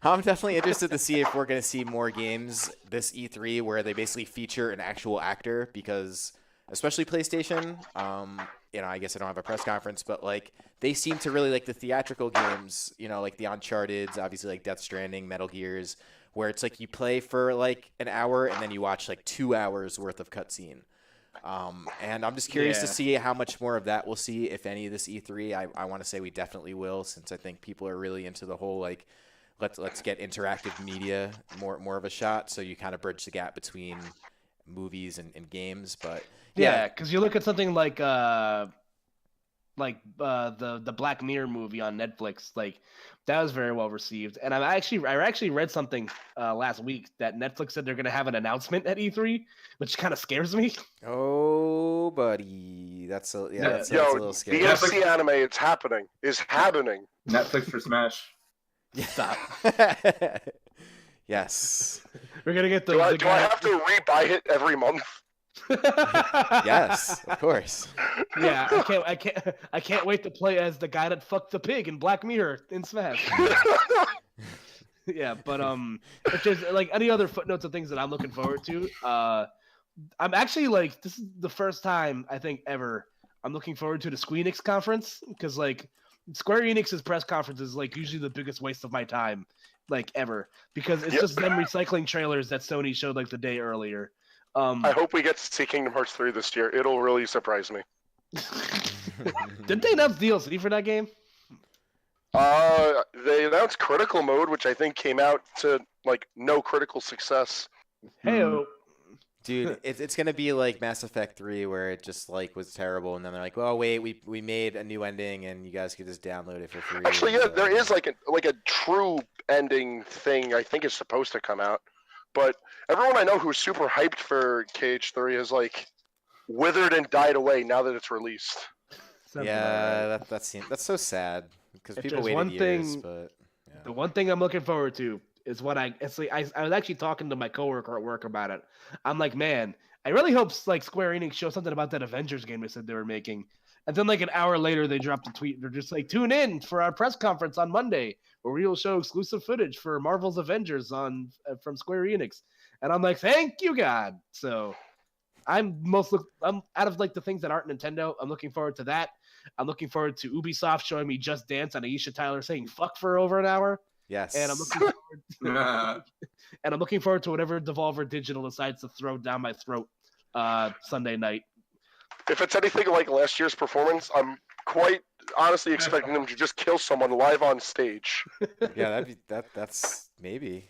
I'm definitely interested to see if we're going to see more games this E3 where they basically feature an actual actor because, especially PlayStation, I guess I don't have a press conference, but like they seem to really like the theatrical games, like the Uncharted's, obviously like Death Stranding, Metal Gears, where it's like you play for like an hour and then you watch like 2 hours worth of cutscene. And I'm just curious to see how much more of that we'll see, if any, of this E3. I want to say we definitely will, since I think people are really into the whole like let's get interactive media more of a shot, so you kind of bridge the gap between movies and games. But yeah, because you look at something like the Black Mirror movie on Netflix, like that was very well received. And I actually read something last week that Netflix said they're going to have an announcement at E3, which kind of scares me. Oh, buddy, that's a little scary. The NFC anime, it's happening. Netflix for Smash. Stop. Yes. We're gonna get the. Do I have to rebuy it every month? Yes, of course. Yeah, I can't wait to play as the guy that fucked the pig in Black Mirror in Smash. Yeah, but if there's like any other footnotes of things that I'm looking forward to, I'm actually like this is the first time I think ever I'm looking forward to the Squeenix conference because like Square Enix's press conference is like usually the biggest waste of my time like ever because it's just them recycling trailers that Sony showed like the day earlier. I hope we get to see Kingdom Hearts 3 this year. It'll really surprise me. Didn't they announce DLC for that game? They announced Critical Mode, which I think came out to like no critical success. Hey, Dude, it's gonna be like Mass Effect 3 where it just like was terrible, and then they're like, "Well, wait, we made a new ending, and you guys could just download it for free." Actually, yeah, and, there is like a true ending thing. I think is supposed to come out, but everyone I know who's super hyped for KH3 has like withered and died away now that it's released. Sounds about yeah, right. that's so sad because If people there's waited one years, thing- but yeah. The one thing I'm looking forward to is what I was actually talking to my coworker at work about it. I'm like, man, I really hope like Square Enix shows something about that Avengers game they said they were making. And then like an hour later, they dropped a tweet. They're just like, tune in for our press conference on Monday, where we will show exclusive footage for Marvel's Avengers on from Square Enix. And I'm like, thank you, God. So I'm out of like the things that aren't Nintendo. I'm looking forward to that. I'm looking forward to Ubisoft showing me Just Dance and Aisha Tyler saying "fuck" for over an hour. Yes. And I'm looking forward to whatever Devolver Digital decides to throw down my throat Sunday night. If it's anything like last year's performance, I'm quite honestly expecting them to just kill someone live on stage. Yeah, that's maybe.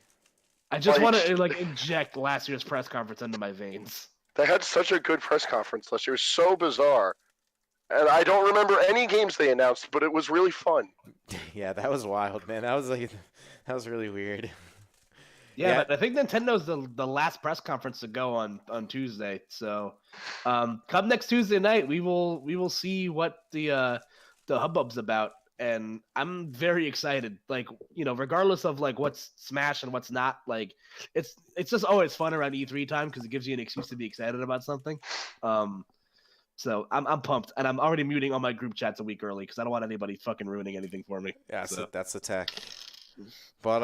I just Like- want to like inject last year's press conference into my veins. They had such a good press conference last year. It was so bizarre. And I don't remember any games they announced, but it was really fun. Yeah, that was wild, man. That was really weird. Yeah, Yeah. but I think Nintendo's the last press conference to go on Tuesday. So, come next Tuesday night, we will see what the hubbub's about, and I'm very excited. Like, you know, regardless of like what's Smash and what's not, like it's just always fun around E3 time because it gives you an excuse to be excited about something. So I'm pumped, and I'm already muting all my group chats a week early because I don't want anybody fucking ruining anything for me. Yeah, So. that's the tech. But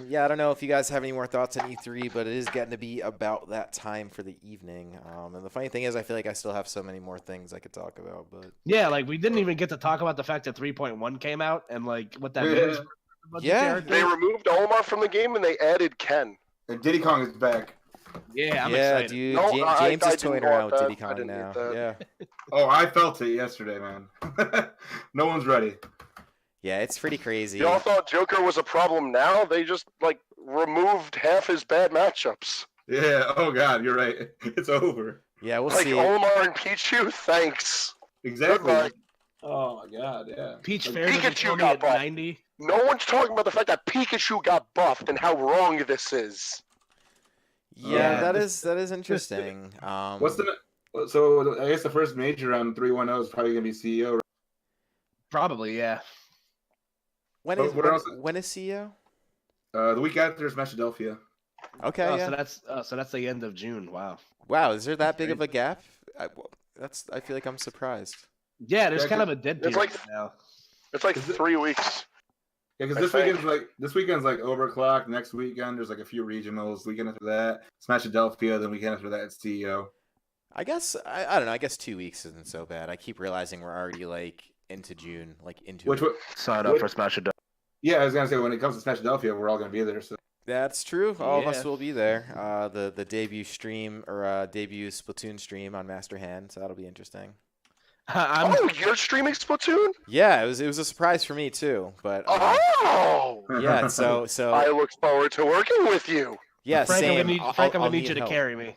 yeah, I don't know if you guys have any more thoughts on E3, but it is getting to be about that time for the evening. And the funny thing is, I feel like I still have so many more things I could talk about. But Yeah, like we didn't even get to talk about the fact that 3.1 came out and like what that means. For a bunch of Yeah. characters. They removed Olimar from the game and they added Ken. And Diddy Kong is back. Yeah, I'm yeah, excited. dude, No, James I is didn't toying want around with that. Diddy I Kong didn't now. need that. Yeah, Oh, I felt it yesterday, man. No one's ready. yeah, it's pretty crazy. Y'all thought Joker was a problem now? They just, like, removed half his bad matchups. Yeah. Oh God, you're right. It's over. Yeah, we'll Like, see. Olimar and Pichu? Thanks. Exactly. Goodbye. Oh my God. Yeah. Peach Like, Fair doesn't Pikachu kill me got at buffed. 90. No one's talking about the fact that Pikachu got buffed and how wrong this is. Yeah, Yeah, that is interesting. What's the? So I guess the first major on 310 is probably gonna be CEO. Right? Probably, yeah. when What- is what when, else? when is CEO? The week after is Philadelphia. Okay, Oh, yeah. so that's the end of June. Wow. Wow, is there that big of a gap? I feel like I'm surprised. Yeah, there's Yeah, kind of a dead it's period like- now. It's like Is it- 3 weeks. Yeah, because I this weekend's like overclock. Next weekend there's like a few regionals. Weekend after that, Smashadelphia. Then weekend after that, it's CEO. I guess I don't know. I guess 2 weeks isn't so bad. I keep realizing we're already like into June, like into Which it. Sign up up for for Smash It. Yeah, I was gonna say when it comes to Smashadelphia, we're all gonna be there. So That's true. All of us Yeah. will be there. The debut stream or debut Splatoon stream on Master Hand, so that'll be interesting. Oh, you're streaming Splatoon? Yeah, it was a surprise for me too. But Oh! yeah, so I look forward to working with you. yeah, Frank, same. I'm gonna need, I'll- Frank, I'm I'll gonna need need you to help. carry me.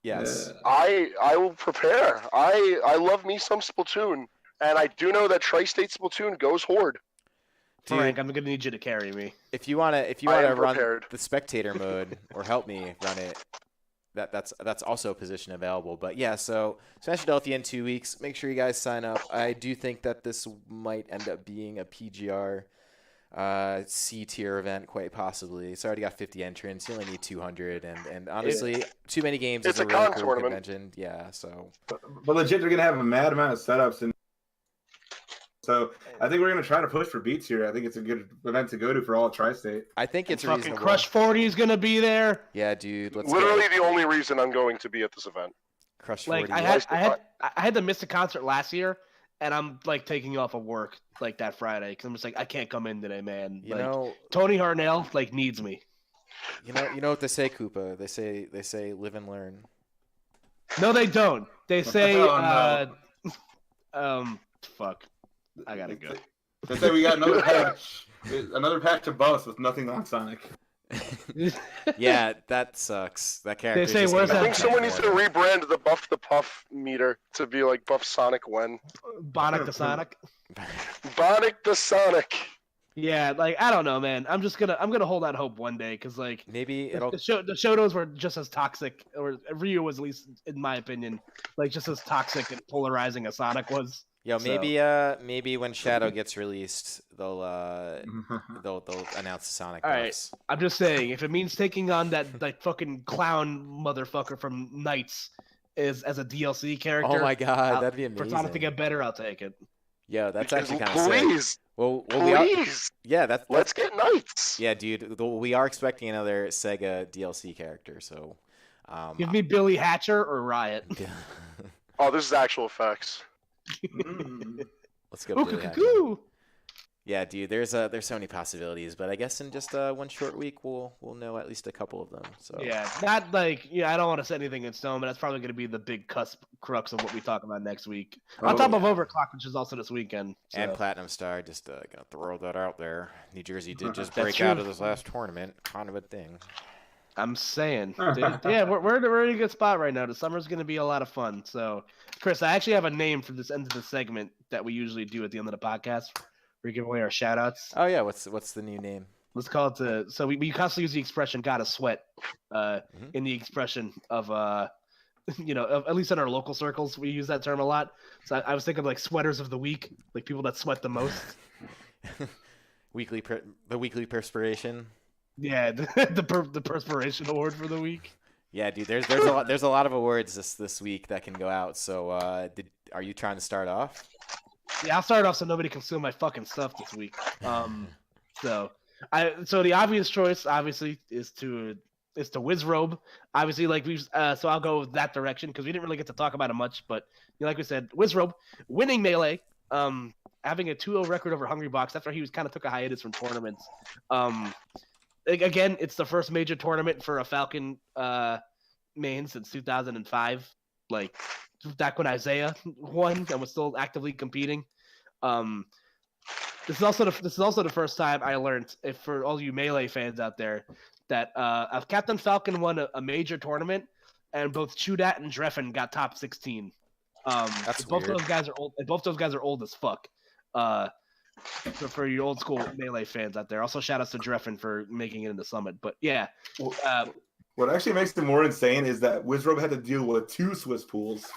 Yes. I will prepare. I love me some Splatoon, and I do know that Tri-State Splatoon goes Horde. Dude, Frank, I'm gonna need you to carry me. if you wanna I am run prepared. the spectator mode or help me run it, that's also a position available. But yeah, so Smashadelphia in 2 weeks. Make sure you guys sign up. I do think that this might end up being a PGR C tier event, quite possibly. So I already got 50 entrants. You only need 200, and honestly, too many games It's is a a really con cool tournament. convention. Yeah, so But legit, they're gonna have a mad amount of setups, and so I think we're gonna try to push for beats here. I think it's a good event to go to for all Tri-State. I think it's Fucking reasonable. Crush 40 is gonna be there. Yeah, dude, let's Literally go. the only reason I'm going to be at this event. Crush Like 40. I had to miss a concert last year, and I'm like taking off of work like that Friday because I'm just like I can't come in today, man. You Like, know, Tony Harnell like needs me. you know what they say, Koopa. They say live and learn. No, they don't. They say, Oh, fuck. I gotta go. They say we got another patch of buffs with nothing on Sonic. Yeah, that sucks. That character. say, "Where's I that think someone needs to rebrand. rebrand the Buff the Puff meter to be like Buff Sonic Wen. Bionic the Sonic. Bonic the Sonic. Yeah, like I don't know, man. I'm gonna hold out hope one day because like Maybe the it'll. the Shotos were just as toxic, or Ryu was, at least in my opinion, like just as toxic and polarizing as Sonic was. Yo, So- maybe when Shadow gets released, they'll announce the Sonic All right. buffs. I'm just saying, if it means taking on that fucking clown motherfucker from Knights as a DLC character, Oh my god, I'll- that'd be for Sonic to amazing. get better, I'll take it. Yeah, that's actually kind of sick. Please, Well, please, yeah, that's let's get Knights. yeah, dude. We are expecting another Sega DLC character, so. Give me Billy Hatcher or Riot. Oh, this is actual effects. Let's go. Ooh, Billy Hatcher. cuckoo. Yeah, dude. There's so many possibilities, but I guess in just one short week, we'll know at least a couple of them. So. Yeah, not like I don't want to set anything in stone, but that's probably going to be the big crux of what we talk about next week. On top of Overclock, which is also this weekend. So. And Platinum Star, just gonna throw that out there. New Jersey did just That's break out true. of this last tournament, kind of a thing. I'm saying, yeah, we're in a good spot right now. The summer's going to be a lot of fun. So, Chris, I actually have a name for this end of the segment that we usually do at the end of the podcast. We give away our shout outs. Oh yeah, what's the new name? Let's call it so we constantly use the expression "gotta sweat" in the expression of at least in our local circles we use that term a lot. So I was thinking like sweaters of the week, like people that sweat the most. The weekly perspiration. Yeah, the perspiration award for the week. Yeah, dude. There's a lot of awards this week that can go out. So are you trying to start off? Yeah, I'll start off so nobody can steal my fucking stuff this week. So the obvious choice, obviously, is to Wizrobe. Obviously, like so I'll go that direction because we didn't really get to talk about it much. But like we said, Wizrobe winning Melee, having a 2-0 record over Hungrybox after he kind of took a hiatus from tournaments. Again, it's the first major tournament for a Falcon main since 2005. Like back when Isaiah won and was still actively competing. This is also the first time I learned, if for all you Melee fans out there, that Captain Falcon won a major tournament, and both Chudat and Dreffen got top 16. That's both weird. those guys are old. Both those guys are old as fuck. So for you old school Melee fans out there, also shout outs to Dreffen for making it in the Summit. But yeah, What actually makes it more insane is that Wizrobe had to deal with 2 Swiss pools.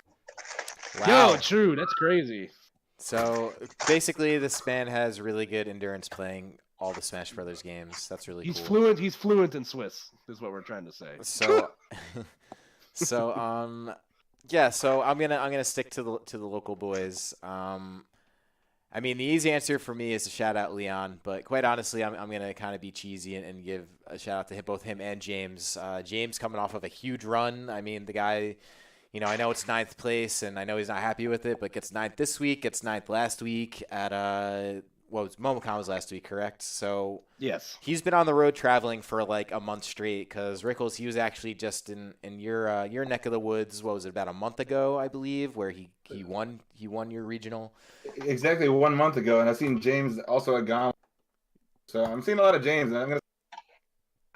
Wow. yo, true, that's crazy. So basically, this man has really good endurance playing all the Smash Brothers games. That's really He's cool. fluent. He's fluent in Swiss. Is what we're trying to say. So, yeah. So I'm gonna stick to the local boys. I mean, the easy answer for me is to shout out Leon, but quite honestly, I'm gonna kind of be cheesy and give a shout out to both him and James. James coming off of a huge run. I mean, the guy. I know it's 9th place, and I know he's not happy with it, but gets 9th this week, gets 9th last week at Momocon was last week, correct? So Yes. he's been on the road traveling for like a month straight. Because Rickles, he was actually just in your neck of the woods. What was it, about a month ago, I believe, where he won your regional. Exactly 1 month ago, and I've seen James also at Gauntlet. So I'm seeing a lot of James, and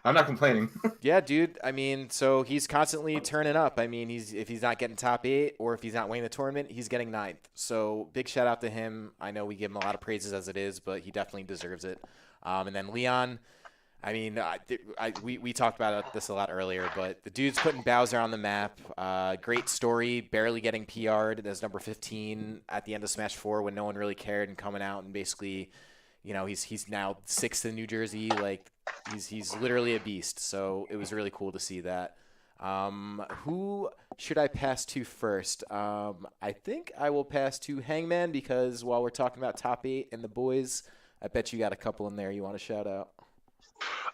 I'm not complaining. Yeah, dude. I mean, so he's constantly turning up. I mean, if he's not getting top 8 or if he's not winning the tournament, he's getting 9th. So big shout out to him. I know we give him a lot of praises as it is, but he definitely deserves it. And then Leon, I mean, we talked about this a lot earlier, but the dude's putting Bowser on the map. Great story, barely getting PR'd as number 15 at the end of Smash 4 when no one really cared, and coming out and basically, he's now 6th in New Jersey. Like, he's literally a beast. So it was really cool to see that. Who should I pass to first? I think I will pass to Hangman, because while we're talking about top 8 and the boys, I bet you got a couple in there you want to shout out.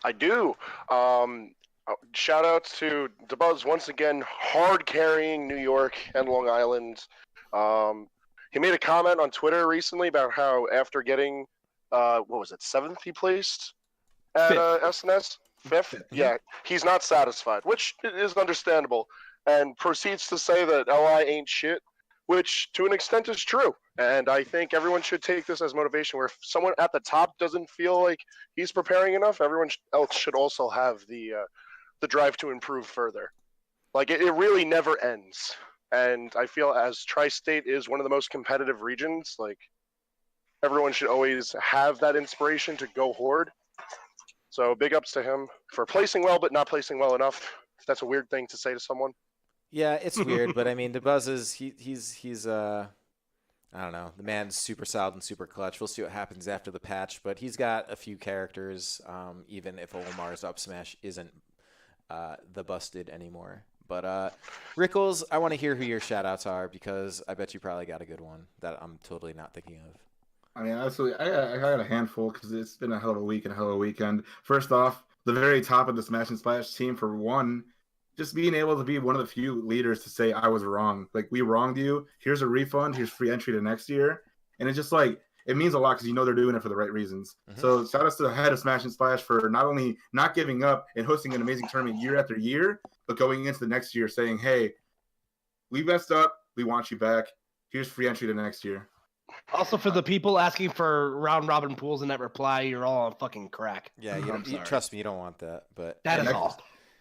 I do. Shout outs to DeBuzz once again, hard carrying New York and Long Island. He made a comment on Twitter recently about how after getting, 7th he placed at SNS? 5th? Yeah, he's not satisfied, which is understandable, and proceeds to say that LI ain't shit, which to an extent is true. And I think everyone should take this as motivation where if someone at the top doesn't feel like he's preparing enough, everyone else should also have the drive to improve further. Like, it really never ends. And I feel as Tri-State is one of the most competitive regions, like, everyone should always have that inspiration to go Horde. So big ups to him for placing well, but not placing well enough. That's a weird thing to say to someone. Yeah, it's weird, but I mean, the Buzz is he's I don't know. The man's super solid and super clutch. We'll see what happens after the patch, but he's got a few characters. Even if Omar's up smash isn't the busted anymore. But Rickles, I want to hear who your shout-outs are because I bet you probably got a good one that I'm totally not thinking of. I mean, absolutely. I got a handful because it's been a hell of a week and a hell of a weekend. First off, the very top of the Smash and Splash team, for one, just being able to be one of the few leaders to say, I was wrong. Like, we wronged you. Here's a refund. Here's free entry to next year. And it's just like, it means a lot because you know they're doing it for the right reasons. Mm-hmm. So shout outs to the head of Smash and Splash for not only not giving up and hosting an amazing tournament year after year, but going into the next year saying, hey, we messed up. We want you back. Here's free entry to next year. Also, for the people asking for round robin pools in that reply, you're all on fucking crack. Yeah, you trust me, you don't want that. But that is all.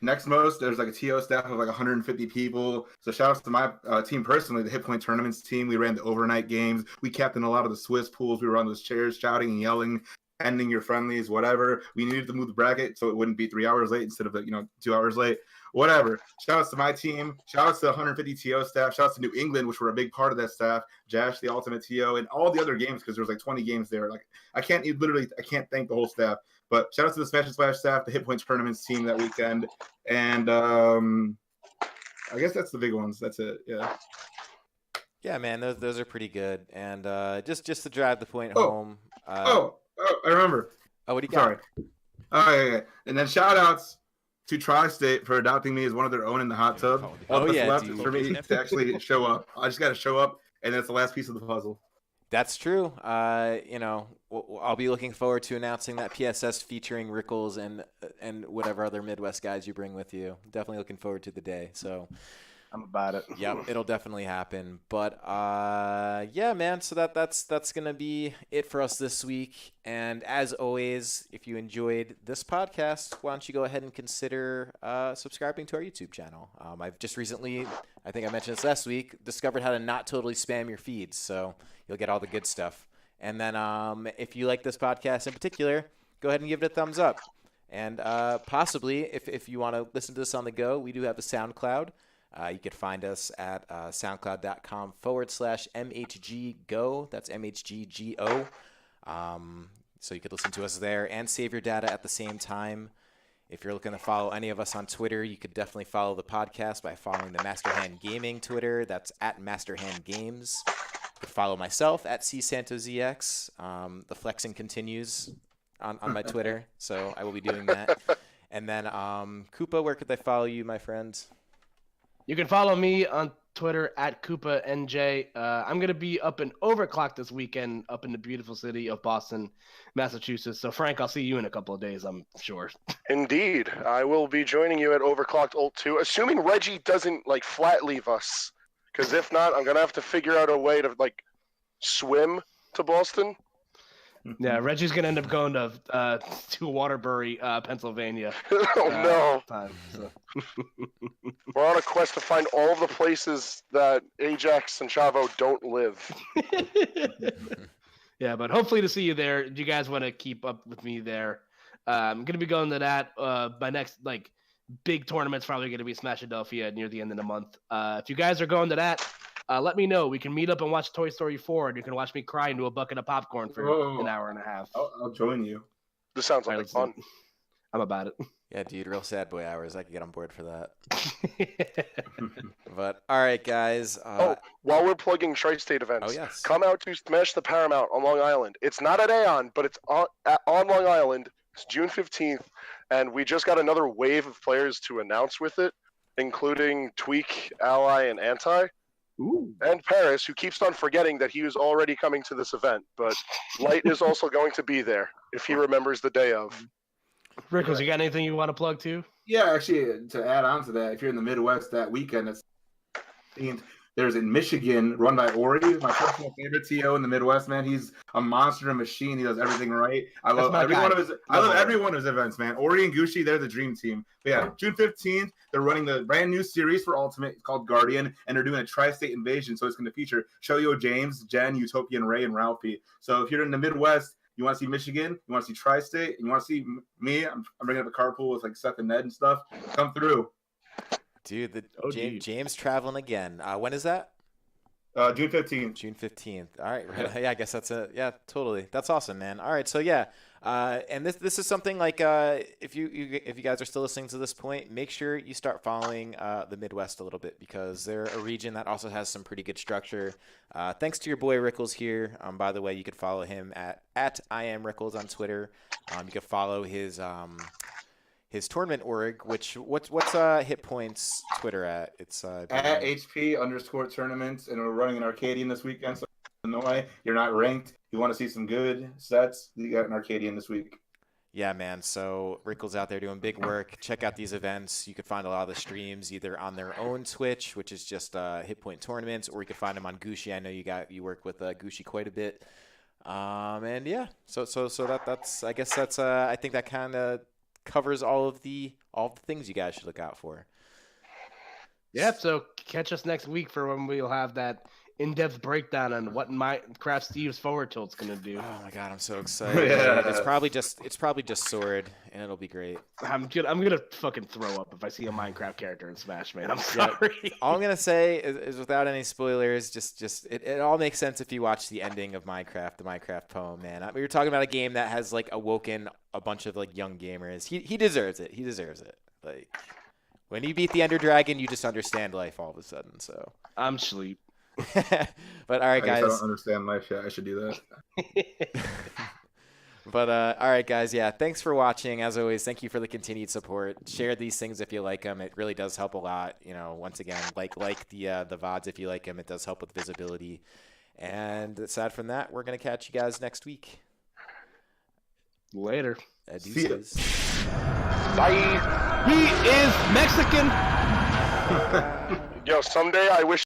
Next most, there's like a TO staff of like 150 people. So shout outs to my team personally, the Hit Point Tournaments team. We ran the overnight games. We captained a lot of the Swiss pools. We were on those chairs shouting and yelling, ending your friendlies, whatever. We needed to move the bracket so it wouldn't be 3 hours late instead of 2 hours late. Whatever. Shout outs to my team. Shout outs to the 150 TO staff. Shout outs to New England, which were a big part of that staff. Jash, the ultimate TO, and all the other games because there was like 20 games there. Like I can't thank the whole staff. But shout out to the Smash and Splash staff, the Hit Point Tournaments team that weekend, and I guess that's the big ones. That's it. Yeah. Yeah, man, those are pretty good. And just to drive the point home. I remember. Oh, what do you got? Sorry. Oh yeah. And then shout outs to Tri-State for adopting me as one of their own in the hot tub. All that's left is for me to actually show up. I just got to show up, and that's the last piece of the puzzle. That's true. I'll be looking forward to announcing that PSS featuring Rickles and whatever other Midwest guys you bring with you. Definitely looking forward to the day. So I'm about it. Yep, it'll definitely happen. But yeah, man. So that's gonna be it for us this week. And as always, if you enjoyed this podcast, why don't you go ahead and consider subscribing to our YouTube channel? I've just recently, I think I mentioned this last week, discovered how to not totally spam your feeds, so you'll get all the good stuff. And then if you like this podcast in particular, go ahead and give it a thumbs up. And possibly, if you want to listen to this on the go, we do have a SoundCloud. You could find us at soundcloud.com/MHGGO. That's MHGGO. So you could listen to us there and save your data at the same time. If you're looking to follow any of us on Twitter, you could definitely follow the podcast by following the Masterhand Gaming Twitter. That's at Masterhand Games. You could follow myself at CSantoZX. The flexing continues on my Twitter, so I will be doing that. And then, Koopa, where could they follow you, my friend? You can follow me on Twitter at KoopaNJ. I'm going to be up in Overclock this weekend up in the beautiful city of Boston, Massachusetts. So, Frank, I'll see you in a couple of days, I'm sure. Indeed. I will be joining you at Overclocked Ult 2, assuming Reggie doesn't, flat leave us. Because if not, I'm going to have to figure out a way to, swim to Boston. Yeah, Reggie's going to end up going to Waterbury, Pennsylvania. No. Time, so. We're on a quest to find all the places that Ajax and Chavo don't live. Yeah, but hopefully to see you there. Do you guys want to keep up with me there? I'm going to be going to that. My next, big tournament's probably going to be Smashadelphia near the end of the month. If you guys are going to that, let me know. We can meet up and watch Toy Story 4, and you can watch me cry into a bucket of popcorn for an hour and a half. I'll join you. This sounds like fun. I'm about it. Yeah, dude, real sad boy hours. I could get on board for that. But, all right, guys. While we're plugging Tri-State events, yes. Come out to Smash the Paramount on Long Island. It's not at Aeon, but it's on Long Island. It's June 15th, and we just got another wave of players to announce with it, including Tweak, Ally, and Anti. Ooh. And Paris, who keeps on forgetting that he was already coming to this event, but Light is also going to be there if he remembers the day of. Rickles, you got anything you want to plug too? Yeah, actually, to add on to that, if you're in the Midwest that weekend, There's in Michigan, run by Ori, my personal favorite TO in the Midwest, man. He's a monster, a machine. He does everything right. I love every one of his. I love every one of his events, man. Ori and Gucci, they're the dream team. But yeah, June 15th, they're running the brand new series for Ultimate called Guardian, and they're doing a tri-state invasion. So it's going to feature Shoyo, James, Jen, Utopian, Ray, and Ralphie. So if you're in the Midwest, you want to see Michigan, you want to see tri-state, and you want to see me, I'm bringing up a carpool with like Seth and Ned and stuff. Come through. Dude, James traveling again. When is that? June 15th. June 15th. All right. Yeah, I guess that's totally. That's awesome, man. All right. So yeah. And this is something like if you guys are still listening to this point, make sure you start following the Midwest a little bit, because they're a region that also has some pretty good structure. Thanks to your boy Rickles here. By the way, you could follow him at I am Rickles on Twitter. You can follow his tournament org, what's Hit Points Twitter at? It's at HP_tournaments, and we're running an Arcadian this weekend. So Illinois, you're not ranked. You want to see some good sets? You got an Arcadian this week. Yeah, man. So Rickles out there doing big work. Check out these events. You can find a lot of the streams either on their own Twitch, which is just Hit Point Tournaments, or you can find them on Gucci. I know you work with Gucci quite a bit. And yeah, so that's I guess that's I think that kind of covers all the things you guys should look out for. Yep. So catch us next week for when we'll have that in-depth breakdown on what Minecraft Steve's forward tilt's gonna do. Oh my god, I'm so excited! Yeah. It's probably just Sword, and it'll be great. I'm gonna fucking throw up if I see a Minecraft character in Smash, man. I'm sorry. Yeah. All I'm gonna say is without any spoilers, just it all makes sense if you watch the ending of Minecraft, the Minecraft poem, man. We were talking about a game that has like awoken a bunch of like young gamers. He deserves it. He deserves it. Like when you beat the Ender Dragon, you just understand life all of a sudden. So I'm sleep. But all right, guys. I don't understand life yet. I should do that. But all right, guys. Yeah, thanks for watching. As always, thank you for the continued support. Share these things if you like them. It really does help a lot. You know, once again, like the VODs if you like them. It does help with visibility. And aside from that, we're gonna catch you guys next week. Later. Deuces. Bye. He is Mexican. Yo, someday I wish